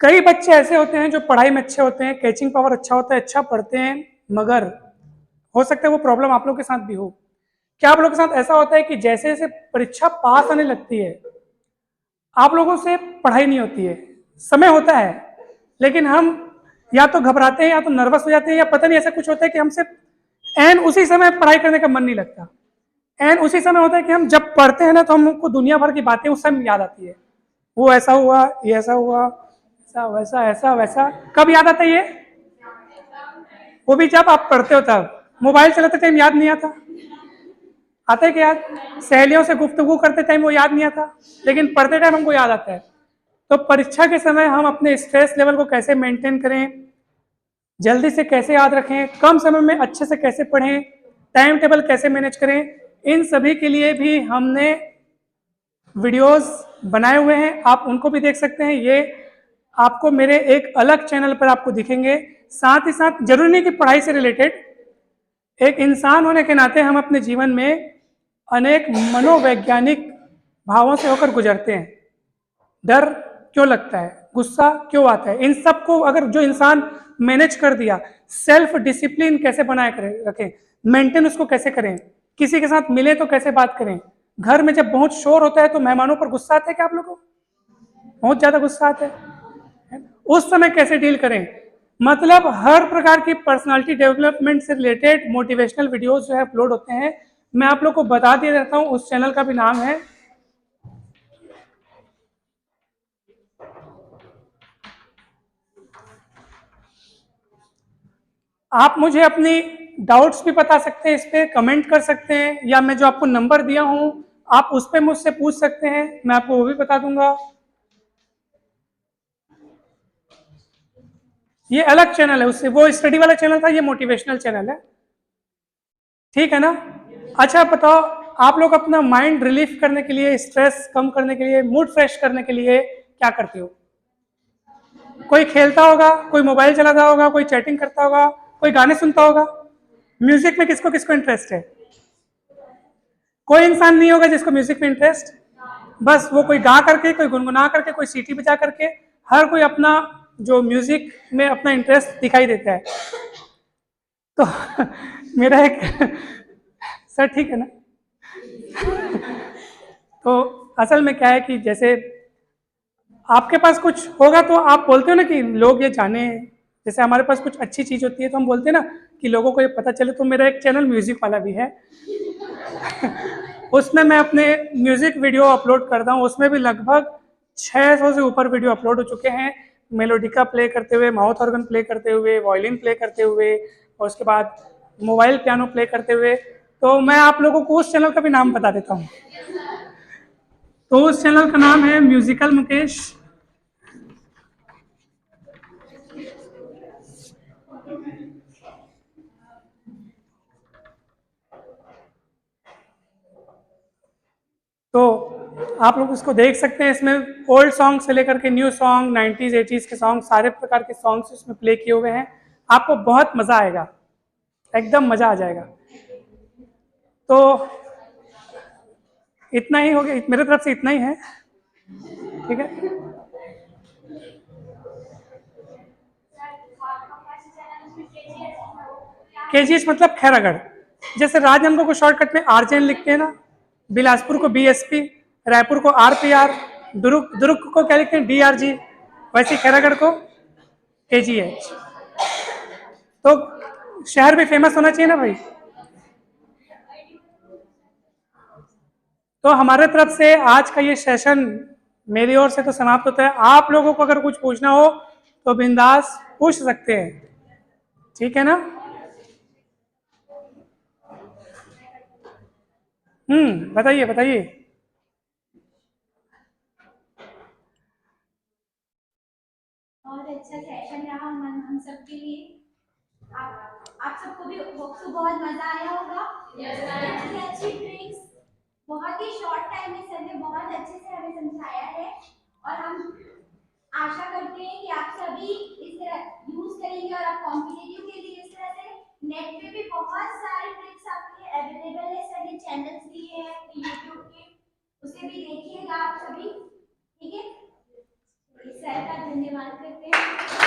कई बच्चे ऐसे होते हैं जो पढ़ाई में अच्छे होते हैं, कैचिंग पावर अच्छा होता है, अच्छा पढ़ते हैं, मगर हो सकता है वो प्रॉब्लम आप लोग के साथ भी हो। क्या आप लोग के साथ ऐसा होता है कि जैसे जैसे परीक्षा पास आने लगती है, आप लोगों से पढ़ाई नहीं होती है, समय होता है, लेकिन हम या तो घबराते हैं या तो नर्वस हो जाते हैं, या पता नहीं ऐसा कुछ होता है कि हमसे एन उसी समय पढ़ाई करने का मन नहीं लगता। एन उसी समय होता है कि हम जब पढ़ते हैं ना, तो हमको दुनिया भर की बातें उस समय याद आती है। वो ऐसा हुआ, ये ऐसा हुआ, ऐसा वैसा, ऐसा वैसा। कब याद आता है ये? वो भी जब आप पढ़ते हो तब। मोबाइल चलाते टाइम याद नहीं आता? आता है कि याद? सहेलियों से गुफ्तगू करते टाइम वो याद नहीं आता, लेकिन पढ़ते टाइम हमको याद आता है। तो परीक्षा के समय हम अपने स्ट्रेस लेवल को कैसे मेंटेन करें, जल्दी से कैसे याद रखें, कम समय में अच्छे से कैसे पढ़ें, टाइम टेबल कैसे मैनेज करें, इन सभी के लिए भी हमने वीडियोस बनाए हुए हैं। आप उनको भी देख सकते हैं। ये आपको मेरे एक अलग चैनल पर आपको दिखेंगे। साथ ही साथ जरूरी नहीं कि पढ़ाई से रिलेटेड, एक इंसान होने के नाते हम अपने जीवन में अनेक मनोवैज्ञानिक भावों से होकर गुजरते हैं। डर क्यों लगता है, गुस्सा क्यों आता है, इन सब को अगर जो इंसान मैनेज कर दिया, सेल्फ डिसिप्लिन कैसे बनाए रखें, मेंटेन उसको कैसे करें, किसी के साथ मिले तो कैसे बात करें, घर में जब बहुत शोर होता है तो मेहमानों पर गुस्सा आता है क्या आप लोगों को? बहुत ज्यादा गुस्सा आता है। उस समय कैसे डील करें, मतलब हर प्रकार की पर्सनालिटी डेवलपमेंट से रिलेटेड मोटिवेशनल वीडियोस जो है अपलोड होते हैं। मैं आप लोग को बता दिया रहता हूँ, उस चैनल का भी नाम है, आप मुझे अपनी डाउट्स भी बता सकते हैं, इस पर कमेंट कर सकते हैं, या मैं जो आपको नंबर दिया हूं आप उस पर मुझसे पूछ सकते हैं, मैं आपको वो भी बता दूंगा। ये अलग चैनल है, उससे वो स्टडी वाला चैनल था, ये मोटिवेशनल चैनल है। ठीक है ना? अच्छा बताओ, आप लोग अपना माइंड रिलीफ करने के लिए, स्ट्रेस कम करने के लिए, मूड फ्रेश करने के लिए क्या करते हो? कोई खेलता होगा, कोई मोबाइल चलाता होगा, कोई चैटिंग करता होगा, कोई गाने सुनता होगा। म्यूजिक में किसको किसको इंटरेस्ट है? कोई इंसान नहीं होगा जिसको म्यूजिक में इंटरेस्ट। बस वो कोई गा करके, कोई गुनगुना करके, कोई सीटी बजा करके, हर कोई अपना जो म्यूजिक में अपना इंटरेस्ट दिखाई देता है। तो मेरा एक सर ठीक है ना? तो असल में क्या है कि जैसे आपके पास कुछ होगा तो आप बोलते हो ना कि लोग ये जाने, जैसे हमारे पास कुछ अच्छी चीज होती है तो हम बोलते हैं ना कि लोगों को ये पता चले। तो मेरा एक चैनल म्यूजिक वाला भी है। उसमें मैं अपने म्यूजिक वीडियो अपलोड करता हूँ। उसमें भी लगभग 600 से ऊपर वीडियो अपलोड हो चुके हैं, मेलोडिका प्ले करते हुए, माउथ ऑर्गन प्ले करते हुए, वायलिन प्ले करते हुए, और उसके बाद मोबाइल पियानो प्ले करते हुए। तो मैं आप लोगों को उस चैनल का भी नाम बता देता हूँ। तो उस चैनल का नाम है म्यूजिकल मुकेश। तो आप लोग उसको देख सकते हैं। इसमें ओल्ड सॉन्ग से लेकर के न्यू सॉन्ग, 90s 80s के सॉन्ग, सारे प्रकार के सॉन्ग्स इसमें प्ले किए हुए हैं। आपको बहुत मज़ा आएगा, एकदम मज़ा आ जाएगा। तो इतना ही हो गया मेरे तरफ से, इतना ही है। ठीक है। केजीएच मतलब खैरागढ़। जैसे राजनांदगांव को शॉर्टकट में आरजेएन लिखते हैं ना, बिलासपुर को बीएसपी, रायपुर को आरपीआर, दुर्ग दुर्ग को क्या लिखते हैं, डीआरजी, वैसे खैरागढ़ को केजीएच। तो शहर भी फेमस होना चाहिए ना भाई। तो हमारे तरफ से आज का ये सेशन मेरी ओर से तो समाप्त होता है। आप लोगों को अगर कुछ पूछना हो तो बिंदास पूछ सकते हैं। ठीक है ना? बताइए बताइए। बहुत अच्छा सेशन रहा हम सबके लिए। आप सबको भी होप सो बहुत मजा आया होगा। इतनी अच्छी ट्रिक्स बहुत ही शॉर्ट टाइम में सर ने बहुत अच्छे से हमें समझाया है, और हम आशा करते हैं कि आप सभी इस तरह यूज करेंगे, और आप कॉम्पिटिटिव के लिए इस तरह से नेट पे भी बहुत सारे ट्रिक्स आपके लिए अवेलेबल है। सर ने चैनल्स दिए हैं यूट्यूब के, उसे भी देखिए। कीजिएगा आप सभी, ठीक है। सर का धन्यवाद करते हैं।